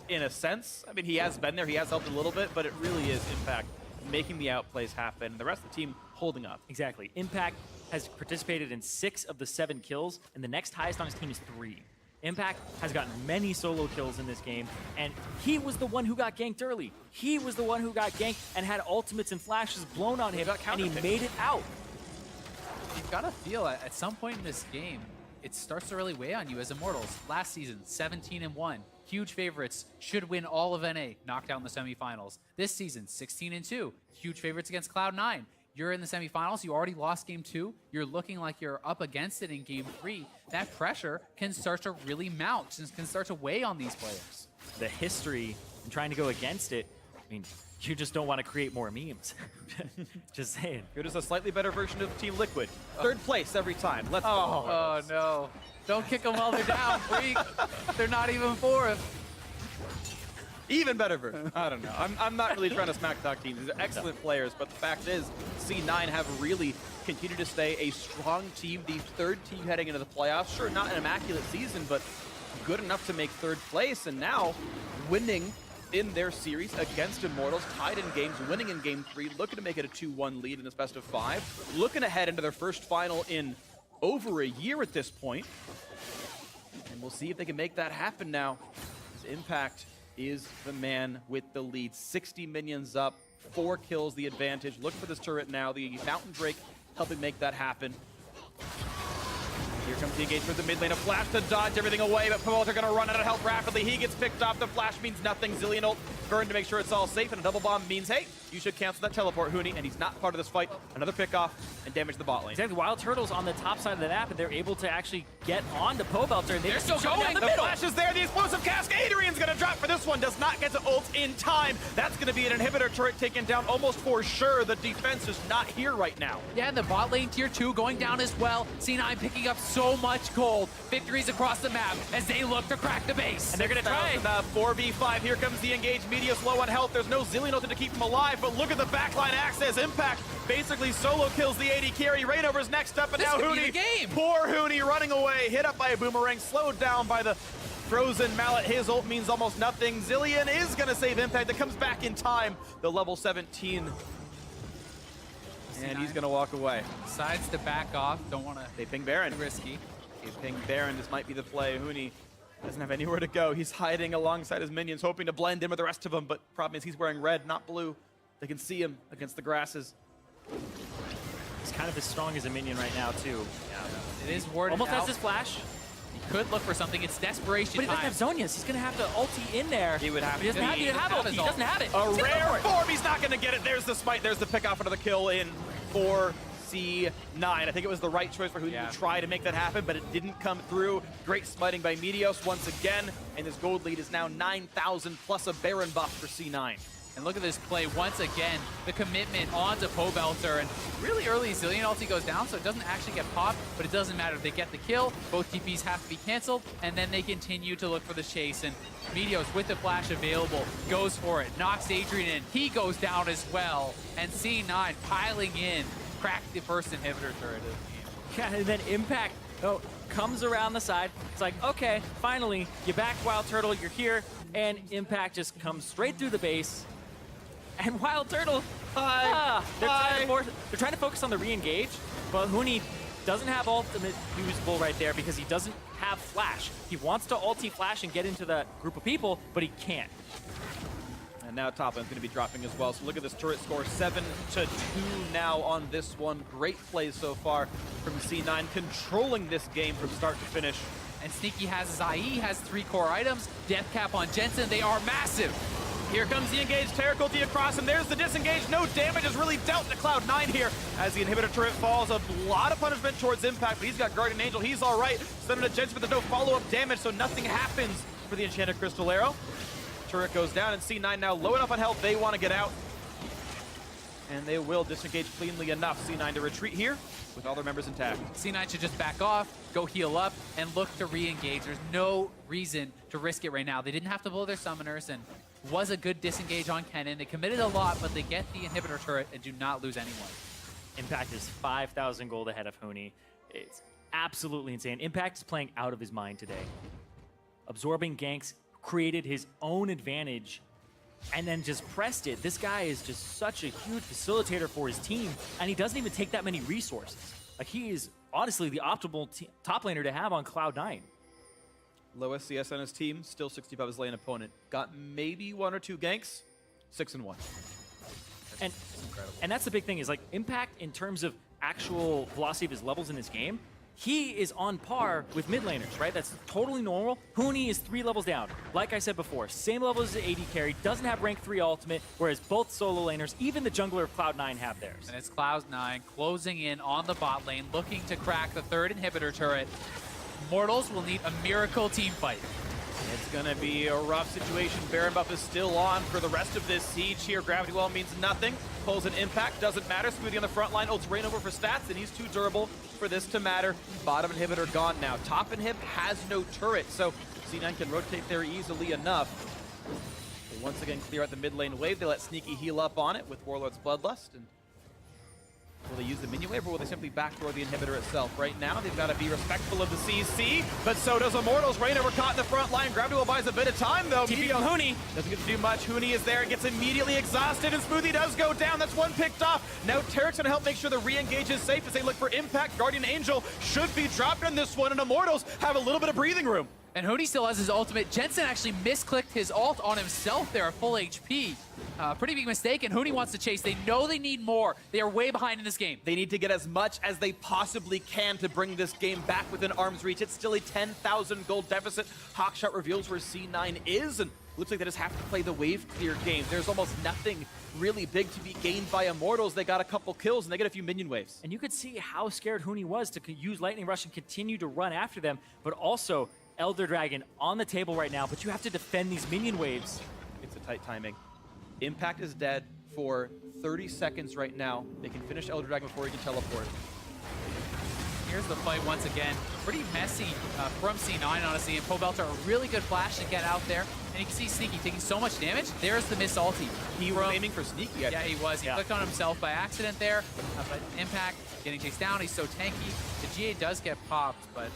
in a sense. I mean, he has been there, he has helped a little bit, but it really is Impact making the outplays happen. The rest of the team holding up. Exactly. Impact has participated in 6 of the 7 kills, and the next highest on his team is 3. Impact has gotten many solo kills in this game, and he was the one who got ganked early. He was the one who got ganked and had ultimates and flashes blown on him, and he made it out. You've got to feel at some point in this game, it starts to really weigh on you as Immortals. Last season, 17-1. Huge favorites, should win all of NA, knocked out in the semifinals. This season, 16-2. Huge favorites against Cloud9. You're in the semifinals, you already lost game 2. You're looking like you're up against it in game 3. That pressure can start to really mount and can start to weigh on these players. The history and trying to go against it, I mean, you just don't want to create more memes. Just saying. It is a slightly better version of Team Liquid. 3rd place every time. Let's go. Oh no. Don't kick them while they're down, freak. They're not even 4th. Even better version. I don't know. I'm not really trying to smack talk teams. These are excellent players, but the fact is, C9 have really continued to stay a strong team. The 3rd team heading into the playoffs. Sure, not an immaculate season, but good enough to make 3rd place, and now winning in their series against Immortals, tied in games, winning in game 3, looking to make it a 2-1 lead in this best of 5, looking ahead into their first final in over a year at this point. And we'll see if they can make that happen now, as Impact is the man with the lead. 60 minions up, 4 kills the advantage. Look for this turret now, the Fountain Drake helping make that happen. Here comes the engage for the mid lane. A flash to dodge everything away, but Plorex are going to run out of health rapidly. He gets picked off. The flash means nothing. Zillion ult burn to make sure it's all safe, and a double bomb means, hey, you should cancel that teleport, Huni, and he's not part of this fight. Another pick off and damage the bot lane. Exactly. Wild Turtle's on the top side of the map, and they're able to actually get on to Pole Belter, and they're still going. The flash is there. The explosive cascade. Adrian's going to drop for this one. Does not get to ult in time. That's going to be an inhibitor turret taken down almost for sure. The defense is not here right now. Yeah, and the bot lane tier 2 going down as well. C9 picking up so much gold. Victories across the map as they look to crack the base. And they're going to try. 4v5. Here comes the engage. Meteos low on health. There's no Zillion ult to keep him alive, but look at the backline access. Impact basically solo kills the AD carry. Rainover's next up, and This now could be Huni. the game. Poor Huni running away. Hit up by a boomerang. Slowed down by the frozen mallet. His ult means almost nothing. Zillion is going to save Impact. That comes back in time. The level 17. And he's going to walk away. Decides to back off. Don't want to They ping Baron. risky. They ping Baron. This might be the play. Huni doesn't have anywhere to go. He's hiding alongside his minions, hoping to blend in with the rest of them, but problem is he's wearing red, not blue. They can see him against the grasses. He's kind of as strong as a minion right now, too. It is warded Almost out. has his flash. He could look for something. It's desperation But he time. doesn't have Zhonya's. He's going to have to ulti in there. He would have He doesn't to. have, he doesn't have ulti. He doesn't have it. A He's gonna go rare for it. form. He's not going to get it. There's the smite. There's the pick off another kill in for C9. I think it was the right choice for Huni to try to make that happen, but it didn't come through. Great smiting by Meteos once again, and this gold lead is now 9,000 plus a Baron buff for C9. And look at this play once again, the commitment onto Pobelter, and really early Zillion ulti goes down, so it doesn't actually get popped, but it doesn't matter. They get the kill, both TPs have to be canceled, and then they continue to look for the chase, and Meteos with the flash available, goes for it, knocks Adrian in, he goes down as well, and C9 piling in, cracked the first inhibitor turret of the game. Yeah, and then Impact comes around the side. It's like, okay, finally, you back Wild Turtle, you're here, and Impact just comes straight through the base. And Wild Turtle, they're trying to focus on the re-engage, but Huni doesn't have ultimate usable right there because he doesn't have flash. He wants to ulti flash and get into that group of people, but he can't. And now top end's going to be dropping as well. So look at this turret score, 7-2 now on this one. Great plays so far from C9, controlling this game from start to finish. And Sneaky has his IE, has 3 core items, death cap on Jensen, they are massive. Here comes the engage, Terraculty across, and there's the disengage. No damage is really dealt to Cloud9 here as the inhibitor turret falls. A lot of punishment towards Impact, but he's got Guardian Angel. He's all right. Sending to Jensen, but there's no follow-up damage, so nothing happens for the Enchanted Crystal Arrow. Turret goes down, and C9 now low enough on health. They want to get out, and they will disengage cleanly enough. C9 to retreat here with all their members intact. C9 should just back off, go heal up, and look to re-engage. There's no reason to risk it right now. They didn't have to blow their summoners, and was a good disengage on Kennen. They committed a lot, but they get the inhibitor turret and do not lose anyone. Impact is 5,000 gold ahead of Huni. It's absolutely insane. Impact is playing out of his mind today. Absorbing ganks, created his own advantage, and then just pressed it. This guy is just such a huge facilitator for his team, and he doesn't even take that many resources. Like, he is honestly the optimal top laner to have on Cloud9. Low SCS on his team, still 65 his lane opponent. Got maybe 1 or 2 ganks, 6-1. And that's the big thing is, like, Impact in terms of actual velocity of his levels in his game, he is on par with mid laners, right? That's totally normal. Huni is 3 levels down. Like I said before, same level as the AD carry, doesn't have rank 3 ultimate, whereas both solo laners, even the jungler of Cloud9 have theirs. And it's Cloud9 closing in on the bot lane, looking to crack the 3rd inhibitor turret. Mortals will need a miracle team fight. It's going to be a rough situation. Baron buff is still on for the rest of this siege here. Gravity Well means nothing. Pulls an impact, doesn't matter. Smoothie on the front line, ults rain over for stats, and he's too durable for this to matter. Bottom inhibitor gone now. Top inhib has no turret, so C9 can rotate there easily enough. They once again clear out the mid lane wave. They let Sneaky heal up on it with Warlord's Bloodlust. And will they use the minion wave, or will they simply backdoor the inhibitor itself? Right now, they've got to be respectful of the CC, but so does Immortals. Reignover caught in the front line. Gravity Well buys a bit of time, though. TP on Huni. Doesn't get to do much. Huni is there and gets immediately exhausted, and Smoothie does go down. That's one picked off. Now Tarek's going to help make sure the re-engage is safe as they look for impact. Guardian Angel should be dropped on this one, and Immortals have a little bit of breathing room. And Huni still has his ultimate. Jensen actually misclicked his ult on himself there at full HP. Pretty big mistake, and Huni wants to chase. They know they need more. They are way behind in this game. They need to get as much as they possibly can to bring this game back within arm's reach. It's still a 10,000 gold deficit. Hawkshot reveals where C9 is, and looks like they just have to play the wave clear game. There's almost nothing really big to be gained by Immortals. They got a couple kills, and they get a few minion waves. And you could see how scared Huni was to use Lightning Rush and continue to run after them, but also Elder Dragon on the table right now, but you have to defend these minion waves. It's a tight timing. Impact is dead for 30 seconds right now. They can finish Elder Dragon before he can teleport. Here's the fight once again. Pretty messy from C9, honestly, and Pobelter a really good flash to get out there. And you can see Sneaky taking so much damage. There's the miss ulti. He was aiming for Sneaky, Yeah, he was. He clicked on himself by accident there. But Impact getting chased down. He's so tanky. The GA does get popped, but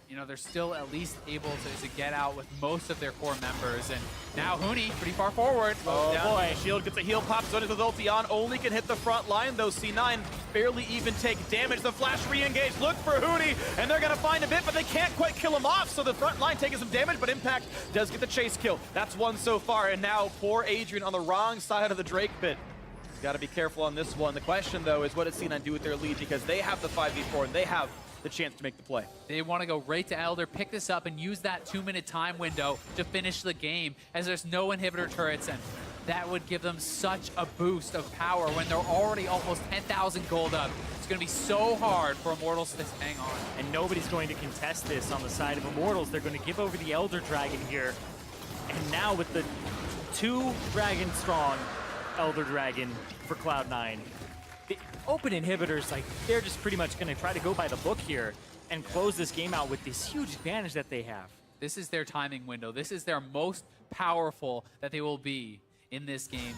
you know, they're still at least able to get out with most of their core members. And now Huni, pretty far forward. Oh Down. boy, Shield gets a heal pop, Zonas with ulti on, only can hit the front line, though C9 barely even take damage. The flash re-engage, look for Huni, and they're gonna find a bit, but they can't quite kill him off, so the front line taking some damage, but Impact does get the chase kill. That's one so far, and now poor Adrian on the wrong side of the Drake pit. Got to be careful on this one. The question, though, is what does C9 do with their lead, because they have the 5v4, and they have the chance to make the play. They want to go right to Elder, pick this up, and use that 2-minute time window to finish the game, as there's no inhibitor turrets, and that would give them such a boost of power when they're already almost 10,000 gold up. It's going to be so hard for Immortals to hang on. And nobody's going to contest this on the side of Immortals. They're going to give over the Elder Dragon here. And now with the 2 dragon strong Elder Dragon for Cloud9, the open inhibitors, like, they're just pretty much going to try to go by the book here and close this game out with this huge advantage that they have. This is their timing window. This is their most powerful that they will be in this game.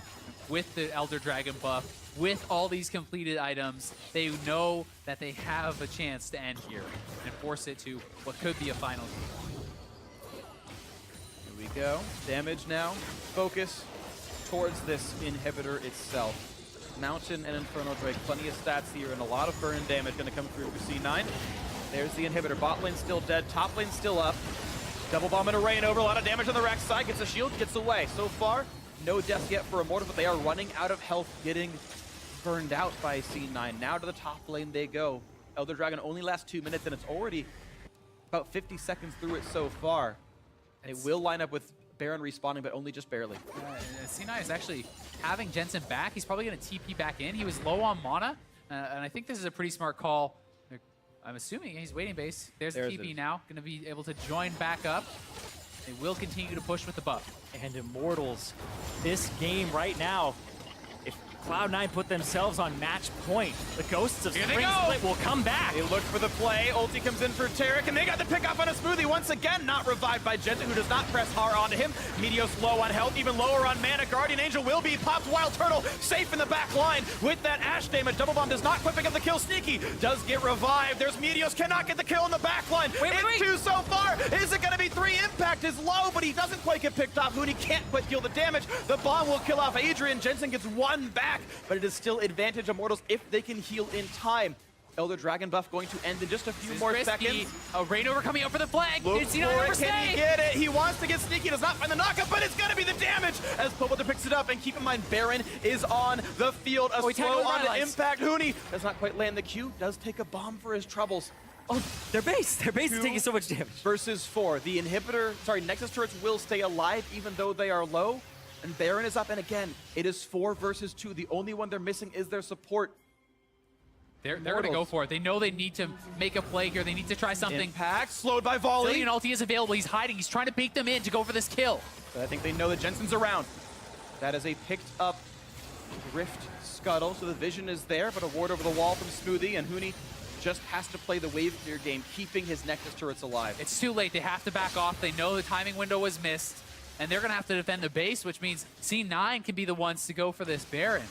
With the Elder Dragon buff, with all these completed items, they know that they have a chance to end here and force it to what could be a final game. Here we go. Damage now. Focus towards this inhibitor itself. Mountain and Inferno Drake, plenty of stats here, and a lot of burn damage going to come through for C9. There's the inhibitor. Bot lane still dead, top lane still up. Double bomb and a rain over, a lot of damage on the Rex side, gets a shield, gets away. So far, no death yet for Immortals, but they are running out of health, getting burned out by C9. Now to the top lane they go. Elder Dragon only lasts 2 minutes, and it's already about 50 seconds through it so far. They will line up with Baron respawning, but only just barely. C9 is actually having Jensen back. He's probably going to TP back in. He was low on mana, and I think this is a pretty smart call. I'm assuming he's waiting base. There's the TP now. Going to be able to join back up. They will continue to push with the buff. And Immortals, this game right now, if Cloud9 put themselves on match point, the Ghosts of Spring Split will come back. They look for the play. Ulti comes in for Tarek, and they got the pick up on a Smoothie. Once again, not revived by Jensen, who does not press hard onto him. Meteos low on health, even lower on mana. Guardian Angel will be popped. Wild Turtle safe in the back line with that Ash damage. Double Bomb does not quite pick up the kill. Sneaky does get revived. There's Meteos, cannot get the kill in the back line. Wait. 2 so far. Is it going to be 3? Impact is low, but he doesn't quite get picked off. Huni can't quite deal the damage. The bomb will kill off Adrian. Jensen gets 1 back, but it is still advantage Immortals if they can heal in time. Elder Dragon buff going to end in just a few more seconds. A Rainover coming out for the flag. Look Did for C9 it. Can he get it? He wants to get Sneaky. Does not find the knockup, but it's going to be the damage as Pobolter picks it up. And keep in mind, Baron is on the field. A slow on the Impact. Huni does not quite land the Q. Does take a bomb for his troubles. Oh, their base is taking so much damage. Versus 4. The inhibitor, Nexus turrets will stay alive even though they are low. And Baron is up, and again, it is 4 versus 2. The only one they're missing is their support. They're going to go for it. They know they need to make a play here. They need to try something. Impact, slowed by volley. Zillion ulti is available. He's hiding. He's trying to bait them in to go for this kill. But I think they know that Jensen's around. That is a picked up Rift Scuttle, so the vision is there, but a ward over the wall from Smoothie, and Huni just has to play the wave clear game, keeping his Nexus turrets alive. It's too late. They have to back off. They know the timing window was missed, and they're going to have to defend the base, which means C9 can be the ones to go for this Baron.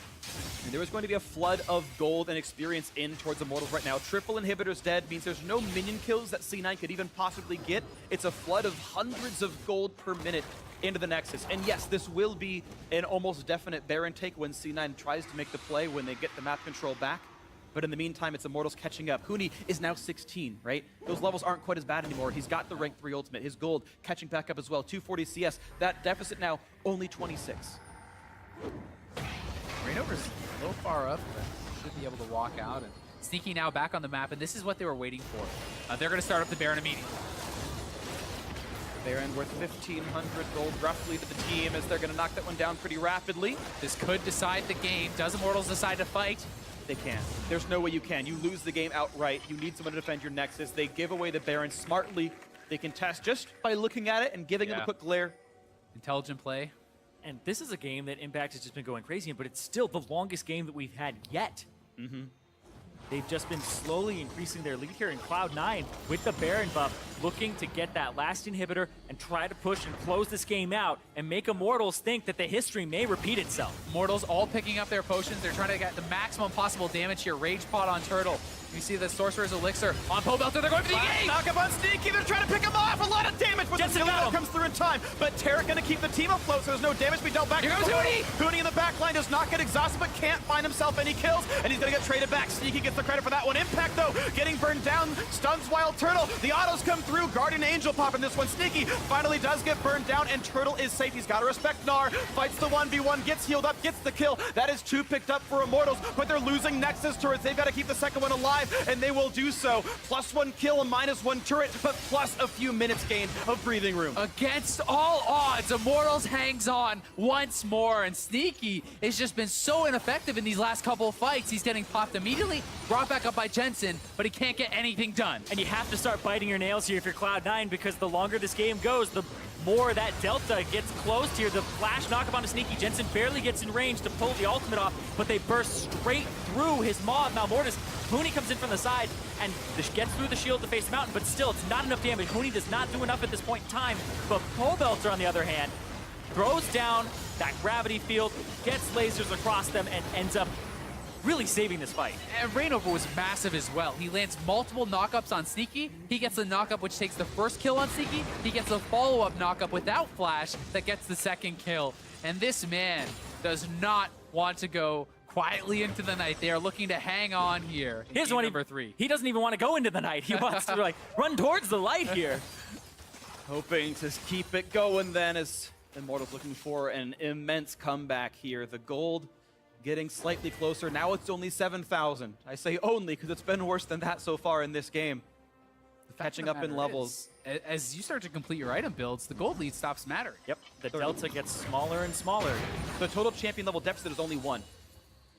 And there is going to be a flood of gold and experience in towards Immortals right now. Triple inhibitors dead means there's no minion kills that C9 could even possibly get. It's a flood of hundreds of gold per minute into the Nexus. And yes, this will be an almost definite Baron take when C9 tries to make the play when they get the map control back. But in the meantime, it's Immortals catching up. Huni is now 16, right? Those levels aren't quite as bad anymore. He's got the rank 3 ultimate. His gold catching back up as well. 240 CS. That deficit now only 26. Rainover's a little far up, but should be able to walk out. And Sneaky now back on the map, and this is what they were waiting for. They're going to start up the Baron immediately. Baron worth 1,500 gold roughly to the team as they're going to knock that one down pretty rapidly. This could decide the game. Does Immortals decide to fight? They can. There's no way you can. You lose the game outright. You need someone to defend your Nexus. They give away the Baron smartly. They can test just by looking at it and giving him a quick glare. Intelligent play. And this is a game that Impact has just been going crazy in, but it's still the longest game that we've had yet. They've just been slowly increasing their lead here in Cloud9 with the Baron buff, looking to get that last inhibitor and try to push and close this game out and make Immortals think that the history may repeat itself. Immortals all picking up their potions. They're trying to get the maximum possible damage here. Rage Pot on Turtle. You see the Sorcerer's Elixir on Pobelter. They're going for the engage! Knock up on Sneaky. They're trying to pick him off. A lot of damage, but Jensen the got him. comes through in time. But Tarek going to keep the team afloat, so there's no damage to be dealt back. Here comes Huni! Huni in the back line does not get exhausted, but can't find himself any kills, and he's going to get traded back. Sneaky gets the credit for that one. Impact, though, getting burned down. Stuns Wild Turtle. The autos come through. Guardian Angel popping this one. Sneaky finally does get burned down, and Turtle is safe. He's got to respect Gnar. Fights the 1v1, gets healed up, gets the kill. That is 2 picked up for Immortals, but they're losing Nexus turrets. They've got to keep the second one alive, and they will do so. +1 kill and -1 turret, but plus a few minutes gained of breathing room. Against all odds, Immortals hangs on once more, and Sneaky has just been so ineffective in these last couple of fights. He's getting popped immediately, brought back up by Jensen, but he can't get anything done. And you have to start biting your nails here if you're Cloud9, because the longer this game goes, the more that delta gets closed here. The flash knock up on a Sneaky. Jensen barely gets in range to pull the ultimate off, but they burst straight through his Maw of Malmortis. Huni comes in from the side and gets through the shield to face the mountain, but still, it's not enough damage. Huni does not do enough at this point in time, but Pobelter, on the other hand, throws down that gravity field, gets lasers across them, and ends up really saving this fight. And Rainover was massive as well. He lands multiple knockups on Sneaky. He gets the knockup which takes the first kill on Sneaky. He gets a follow-up knockup without flash that gets the second kill. And this man does not want to go quietly into the night. They are looking to hang on here. Here's Game one number 3. He doesn't even want to go into the night. He wants to like run towards the light here. Hoping to keep it going then, as Immortals looking for an immense comeback here. The gold getting slightly closer. Now it's only 7,000. I say only because it's been worse than that so far in this game. Catching up in levels. As you start to complete your item builds, the gold lead stops mattering. Yep, the delta gets smaller and smaller. The total champion level deficit is only 1.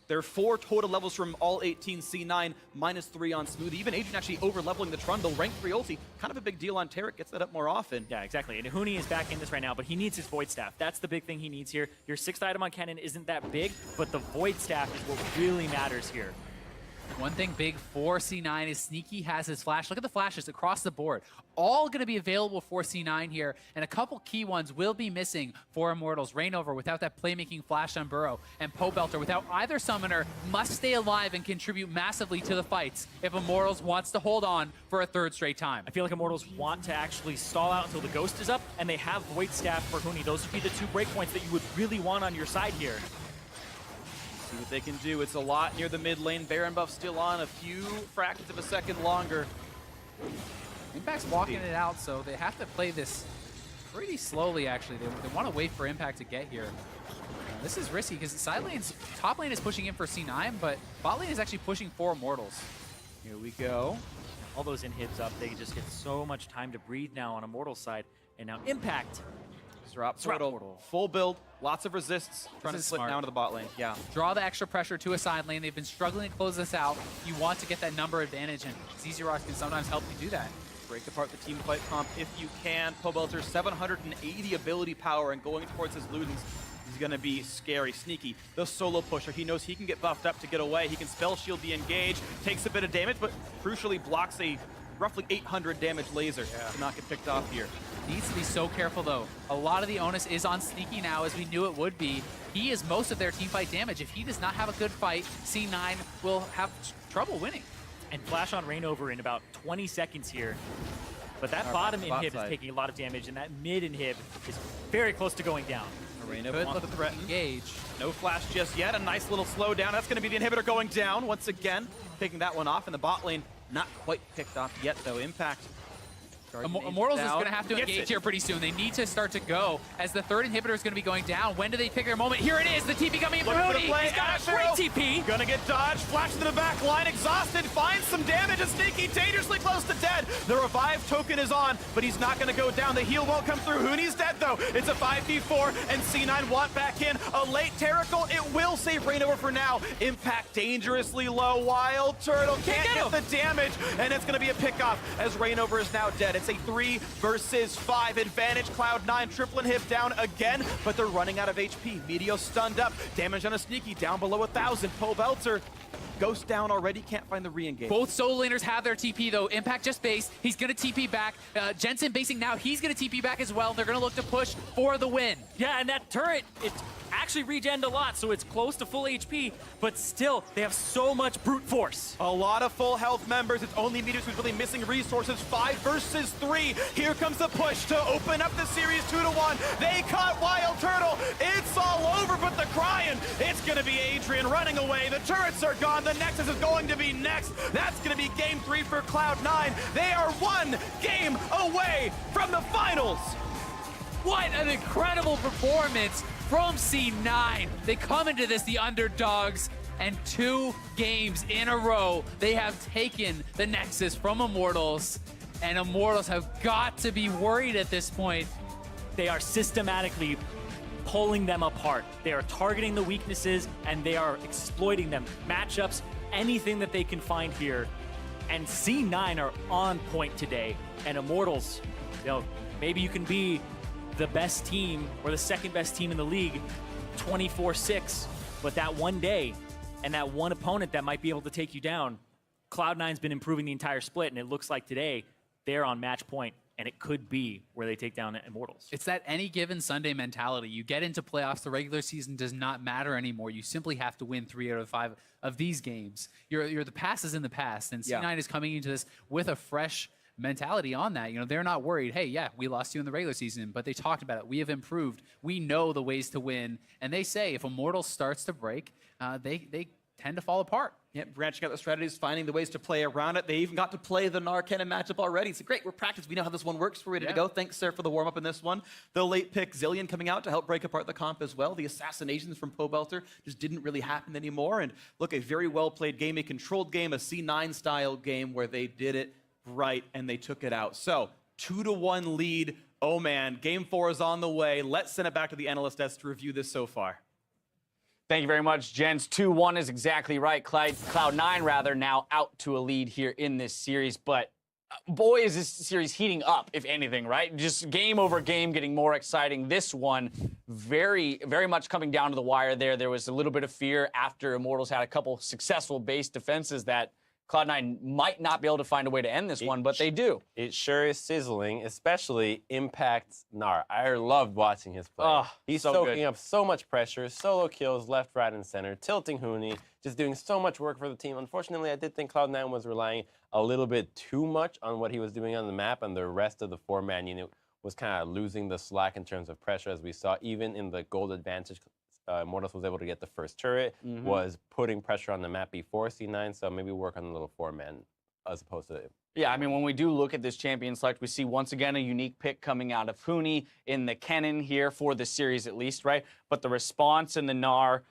There are 4 total levels from all 18 C9, -3 on Smooth. Even Adrian actually over-leveling the Trundle. Rank 3 ulti, kind of a big deal on Tarek. Gets that up more often. Yeah, exactly. And Huni is back in this right now, but he needs his Void Staff. That's the big thing he needs here. Your 6th item on Kennen isn't that big, but the Void Staff is what really matters here. One thing big for C9 is Sneaky has his flash. Look at the flashes across the board. All going to be available for C9 here, and a couple key ones will be missing for Immortals. Rainover without that playmaking flash on Burrow, and Pobelter without either summoner must stay alive and contribute massively to the fights if Immortals wants to hold on for a 3rd straight time. I feel like Immortals want to actually stall out until the Ghost is up, and they have Void Staff for Huni. Those would be the 2 breakpoints that you would really want on your side here. See what they can do. It's a lot near the mid lane. Baron buff still on, a few fractions of a second longer. Impact's walking it out, so they have to play this pretty slowly, actually. They want to wait for Impact to get here. This is risky because side lane's top lane is pushing in for C9, but bot lane is actually pushing for Immortals. Here we go. All those inhibs up, they just get so much time to breathe now on Immortal's side. And now Impact. Swap Swap portal, portal. full build, lots of resists. Trying to is slip smart. down to the bot lane. Yeah. Draw the extra pressure to a side lane. They've been struggling to close this out. You want to get that number advantage, and ZZ Rocks can sometimes help you do that. Break apart the team fight comp if you can. Pobelter 780 ability power, and going towards his Ludens is going to be scary. Sneaky, the solo pusher. He knows he can get buffed up to get away. He can spell shield the engage, takes a bit of damage, but crucially blocks a roughly 800 damage laser to not get picked off here. Needs to be so careful, though. A lot of the onus is on Sneaky now, as we knew it would be. He is most of their team fight damage. If he does not have a good fight, C9 will have trouble winning. And flash on Rainover in about 20 seconds here. But that Our bottom bot inhib side. is taking a lot of damage, and that mid inhib is very close to going down. Arena Could wants look to threaten. engage. No flash just yet. A nice little slowdown. That's going to be the inhibitor going down once again. Picking that one off in the bot lane. Not quite picked off yet, though. Impact. Immortals is down. going to have to Gets engage it. here pretty soon. They need to start to go, as the 3rd inhibitor is going to be going down. When do they pick their moment? Here it is. The TP coming in for Looking for the Huni. play. He's got a Asher. great TP. Gonna get dodged, flash to the back line, exhausted, finds some damage, and Sneaky dangerously close to dead. The revive token is on, but he's not gonna go down. The heal won't come through. Huni's dead though. It's a 5v4, and C9 want back in. A late Terrical, it will save Rainover for now. Impact dangerously low. Wild Turtle can't get the damage, and it's gonna be a pickoff as Rainover is now dead. It's a 3 versus 5 advantage. Cloud9 triple inhib down again, but they're running out of HP. Meteor stunned up. Damage on a Sneaky down below 1,000. Pobelter Ghost down already, can't find the re-engage. Both solo laners have their TP though. Impact just based. He's gonna TP back. Jensen basing now. He's gonna TP back as well. They're gonna look to push for the win. Yeah, and that turret, it actually regened a lot, so it's close to full HP, but still, they have so much brute force. A lot of full health members. It's only Meteors who's really missing resources. 5 versus 3. Here comes the push to open up the series 2-1. They caught Wild Turtle. It's all over, but the crying. It's going to be Adrian running away. The turrets are gone. The Nexus is going to be next. That's going to be game 3 for Cloud9. They are 1 game away from the finals. What an incredible performance from C9. They come into this the underdogs, and 2 games in a row, they have taken the Nexus from Immortals, and Immortals have got to be worried at this point. They are systematically pulling them apart. They are targeting the weaknesses, and they are exploiting them. Matchups, anything that they can find here. And C9 are on point today, and Immortals, maybe you can be the best team or the second best team in the league 24/6, but that one day and that one opponent that might be able to take you down, Cloud9's been improving the entire split, and it looks like today they're on match point, and it could be where they take down Immortals. It's that any given Sunday mentality. You get into playoffs, the regular season does not matter anymore. You simply have to win 3 out of 5 of these games. The past is in the past, and C9 is coming into this with a fresh mentality on that. They're not worried, hey, yeah, we lost you in the regular season, but they talked about it. We have improved. We know the ways to win. And they say if Immortals starts to break, they tend to fall apart. Yeah, branching out the strategies, finding the ways to play around it. They even got to play the Narcannon matchup already. It's great, we're practiced. We know how this one works. We're ready to go. Thanks, sir, for the warm-up in this one. The late pick Zillion coming out to help break apart the comp as well. The assassinations from Pobelter just didn't really happen anymore. And look, a very well-played game, a controlled game, a C9-style game where they did it right, and they took it out. So, 2-1 lead. Oh man, game 4 is on the way. Let's send it back to the analyst desk to review this so far. Thank you very much, gents. 2-1 is exactly right. Cloud9, rather, now out to a lead here in this series. But boy, is this series heating up, if anything, right? Just game over game getting more exciting. This one, very, very much coming down to the wire there. There was a little bit of fear after Immortals had a couple successful base defenses that Cloud9 might not be able to find a way to end this one, but they do. It sure is sizzling, especially Impact's Gnar. I loved watching his play. He's so soaking good. up so much pressure, solo kills left, right, and center, tilting Huni, just doing so much work for the team. Unfortunately, I did think Cloud9 was relying a little bit too much on what he was doing on the map, and the rest of the 4-man unit was kind of losing the slack in terms of pressure, as we saw even in the gold advantage. Immortals was able to get the first turret, was putting pressure on the map before C9, so maybe work on the little 4-man as opposed to... Yeah, I mean, when we do look at this champion select, we see once again a unique pick coming out of Huni in the Kennen here for the series at least, right? But the response in the Gnar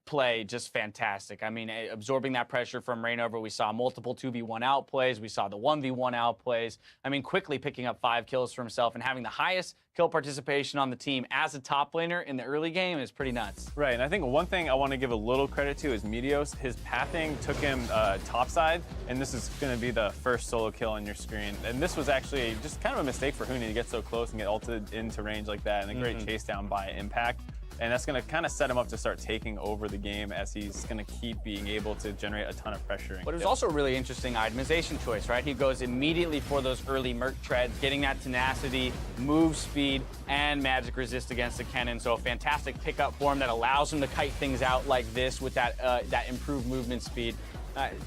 play, just fantastic. I mean, absorbing that pressure from Reignover, we saw multiple 2v1 outplays, we saw the 1v1 outplays. I mean, quickly picking up 5 kills for himself and having the highest kill participation on the team as a top laner in the early game is pretty nuts. Right, and I think one thing I want to give a little credit to is Meteos. His pathing took him topside, and this is going to be the first solo kill on your screen. And this was actually just kind of a mistake for Huni to get so close and get ulted into range like that, and a great chase down by Impact. And that's going to kind of set him up to start taking over the game as he's going to keep being able to generate a ton of pressure. But it was also a really interesting itemization choice, right? He goes immediately for those early Merc treads, getting that tenacity, move speed, and magic resist against the Kennen. So a fantastic pickup for him that allows him to kite things out like this with that, that improved movement speed.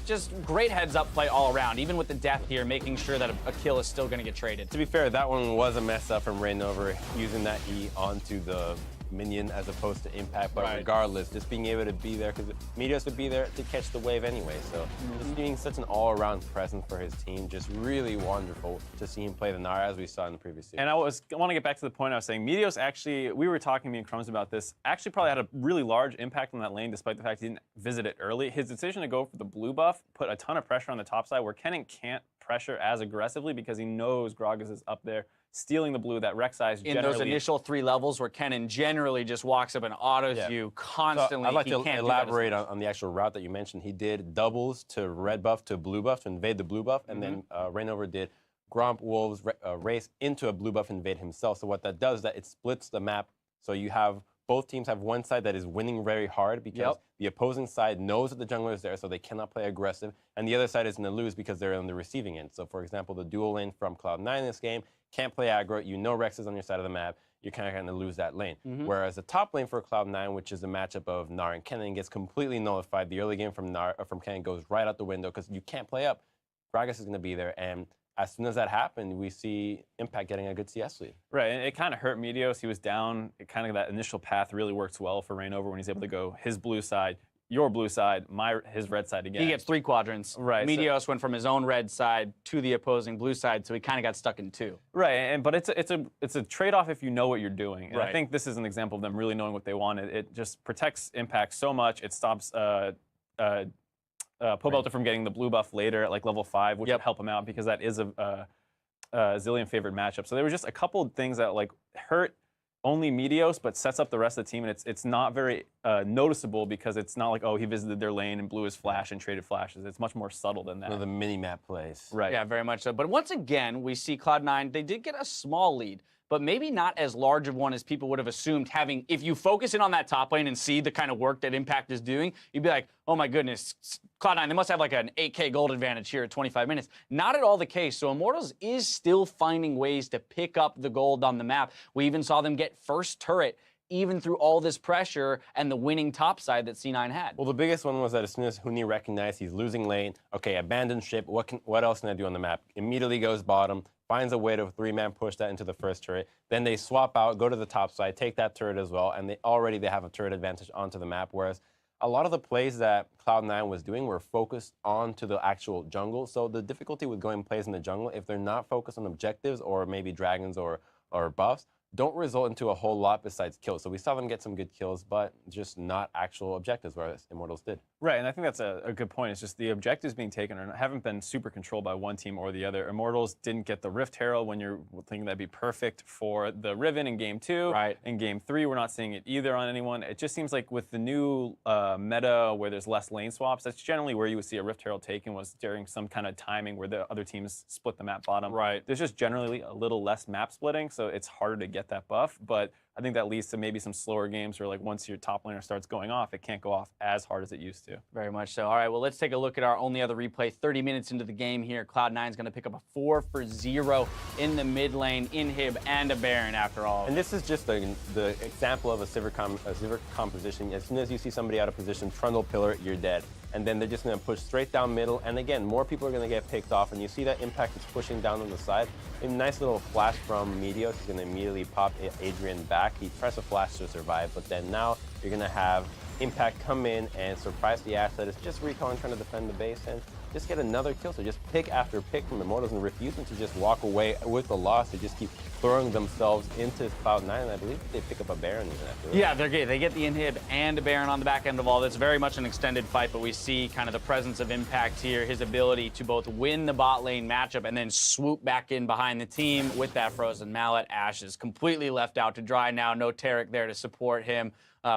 Just great heads-up play all around, even with the death here, making sure that a kill is still going to get traded. To be fair, that one was a mess up from Reignover, using that E onto the minion as opposed to Impact, but regardless, just being able to be there, because Meteos would be there to catch the wave anyway, so just being such an all-around presence for his team, just really wonderful to see him play the Gnar as we saw in the previous series. And I want to get back to the point I was saying. Meteos actually, we were talking, me and Crumbs, about this, actually probably had a really large impact on that lane, despite the fact he didn't visit it early. His decision to go for the blue buff put a ton of pressure on the top side, where Kennen can't pressure as aggressively because he knows Gragas is up there stealing the blue. That Rek'Sai in those initial 3 levels where Kennen generally just walks up and autos you constantly. So I'd like to elaborate on the actual route that you mentioned. He did doubles to red buff to blue buff to invade the blue buff, and then Reignover did Gromp, Wolves, Race into a blue buff invade himself. So what that does is that it splits the map, so you have both teams have one side that is winning very hard because the opposing side knows that the jungler is there, so they cannot play aggressive, and the other side is going to lose because they're on the receiving end. So, for example, the dual lane from Cloud9 in this game can't play aggro. You know Rex is on your side of the map. You're kind of going to lose that lane. Whereas the top lane for Cloud9, which is a matchup of Gnar and Kennen, gets completely nullified. The early game from Kennen goes right out the window because you can't play up. Gragas is going to be there, and as soon as that happened, we see Impact getting a good CS lead. Right, and it kind of hurt Meteos. He was down. It kind of that initial path really works well for Reignover when he's able to go his blue side, your blue side, his red side again. He gets 3 quadrants. Right. Meteos went from his own red side to the opposing blue side, so he kind of got stuck in 2. Right, but it's a trade-off if you know what you're doing. And Right. I think this is an example of them really knowing what they want. It just protects Impact so much. It stops Pobelter from getting the blue buff later at like level 5, which would help him out because that is a Zilean favorite matchup. So there were just a couple of things that like hurt only Meteos, but sets up the rest of the team, and it's not very noticeable because it's not like, oh, he visited their lane and blew his flash and traded flashes. It's much more subtle than that. One of the mini-map plays. Right. Yeah, very much so. But once again, we see Cloud9, they did get a small lead, but maybe not as large of one as people would have assumed having, if you focus in on that top lane and see the kind of work that Impact is doing, you'd be like, oh my goodness, Cloud9, they must have like an 8K gold advantage here at 25 minutes. Not at all the case. So Immortals is still finding ways to pick up the gold on the map. We even saw them get first turret even through all this pressure and the winning top side that C9 had. Well, the biggest one was that as soon as Huni recognized he's losing lane, okay, abandon ship, what else can I do on the map? Immediately goes bottom, finds a way to 3-man push that into the first turret. Then they swap out, go to the top side, take that turret as well, and they have a turret advantage onto the map, whereas a lot of the plays that Cloud9 was doing were focused onto the actual jungle. So the difficulty with going plays in the jungle, if they're not focused on objectives or maybe dragons or buffs, don't result into a whole lot besides kills. So we saw them get some good kills, but just not actual objectives, whereas Immortals did. Right, and I think that's a good point. It's just the objectives being taken haven't been super controlled by one team or the other. Immortals didn't get the Rift Herald when you're thinking that'd be perfect for the Riven in Game 2. Right. In Game 3, we're not seeing it either on anyone. It just seems like with the new meta where there's less lane swaps, that's generally where you would see a Rift Herald taken was during some kind of timing where the other teams split the map bottom. Right. There's just generally a little less map splitting, so it's harder to get that buff, but I think that leads to maybe some slower games where like once your top laner starts going off, it can't go off as hard as it used to. Very much so. All right, well, let's take a look at our only other replay. 30 minutes into the game here, Cloud9 is going to pick up a 4-for-0 in the mid lane, Inhib and a Baron after all. And this is just the example of a Sivir composition. As soon as you see somebody out of position, Trundle Pillar, you're dead. And then they're just going to push straight down middle. And again, more people are going to get picked off. And you see that Impact is pushing down on the side. A nice little flash from Meteos. He's going to immediately pop Adrian back. He tries to flash to survive. But then now you're going to have Impact come in and surprise the asset. It's just Recon trying to defend the base and just get another kill. So just pick after pick from Immortals and refusing to just walk away with the loss. They just keep throwing themselves into Cloud9, and I believe they pick up a Baron even after that. Yeah, they're good. They get the Inhib and a Baron on the back end of all this. Very much an extended fight, but we see kind of the presence of Impact here, his ability to both win the bot lane matchup and then swoop back in behind the team with that Frozen Mallet. Ashe is completely left out to dry now. No Taric there to support him.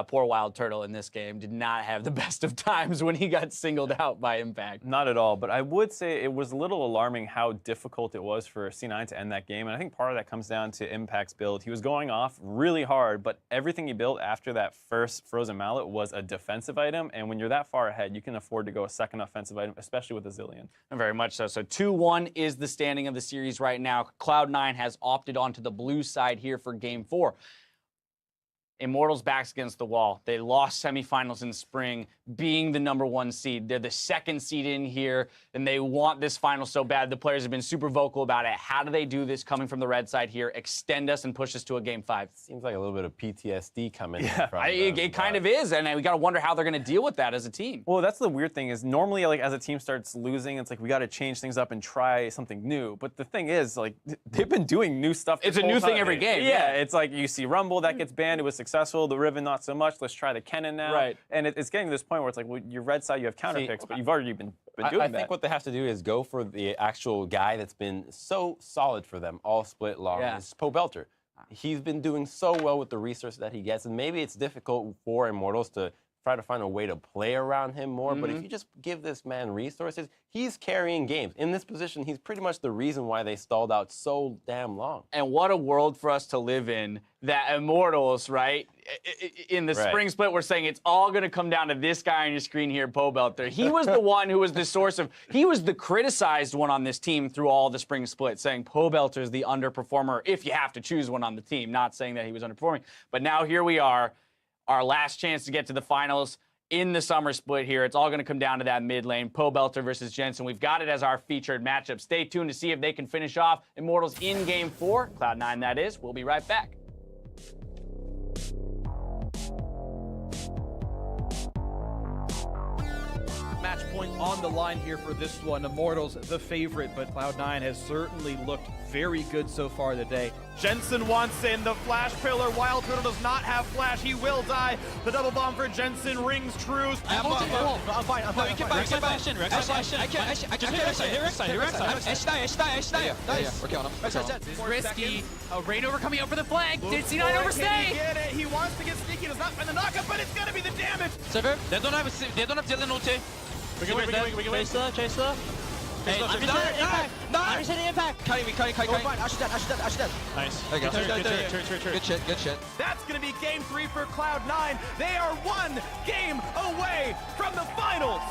Poor Wild Turtle in this game did not have the best of times when he got singled out by Impact. Not at all, but I would say it was a little alarming how difficult it was for C9 to end that game, and I think part of that comes down to Impact's build. He was going off really hard, but everything he built after that first Frozen Mallet was a defensive item, and when you're that far ahead, you can afford to go a second offensive item, especially with a Zilean. Very much so. So 2-1 is the standing of the series right now. Cloud9 has opted onto the blue side here for Game 4. Immortals backs against the wall. They lost semifinals in spring, being the #1 seed. They're the 2nd seed in here, and they want this final so bad. The players have been super vocal about it. How do they do this coming from the red side here, extend us and push us to a Game 5? Seems like a little bit of PTSD coming Yeah, from It kind of is, and we got to wonder how they're going to deal with that as a team. Well, that's the weird thing is normally like as a team starts losing, it's like we got to change things up and try something new. But the thing is, like they've been doing new stuff. It's a new thing every game. Yeah, it's like you see Rumble that gets banned. It was successful. The Riven not so much. Let's try the Kennen now. Right. And it's getting to this point where it's like, well, your red side you have counter picks, but you've already been doing I that. think what they have to do is go for the actual guy that's been so solid for them all split long. Yeah. It's Pobelter. He's been doing so well with the resources that he gets, and maybe it's difficult for Immortals to try to find a way to play around him more, but if you just give this man resources, he's carrying games. In this position, he's pretty much the reason why they stalled out so damn long. And what a world for us to live in, that Immortals, right, in the Right. spring split, we're saying it's all going to come down to this guy on your screen here, Pobelter. He was the one who was the source of, he was the criticized one on this team through all the spring split, saying Pobelter is the underperformer if you have to choose one on the team, not saying that he was underperforming. But now here we are, our last chance to get to the finals in the summer split here. It's all going to come down to that mid lane, Pobelter versus Jensen. We've got it as our featured matchup. Stay tuned to see if they can finish off Immortals in Game 4. Cloud9 that is. We'll be right back. Match point on the line here for this one. Immortals the favorite, but Cloud9 has certainly looked very good so far today. Jensen wants in the flash pillar. Wild Turtle does not have flash. He will die. The double bomb for Jensen rings true. I'm fine. No, you can back in. I We're killing him. This is risky. Rainover coming up for the flank. Did C9 Can he overstay? get it? He wants to get sneaky. Does not find the knockup, but it's going to be the damage. Sever. They don't have Dylan ulti. We can win. Chaser. Hey, I'm in impact. I'm in impact. Carry me. Ash is dead. Nice. There you go. Good shit. Good shit. That's going to be game 3 for Cloud9. They are 1 game away from the finals.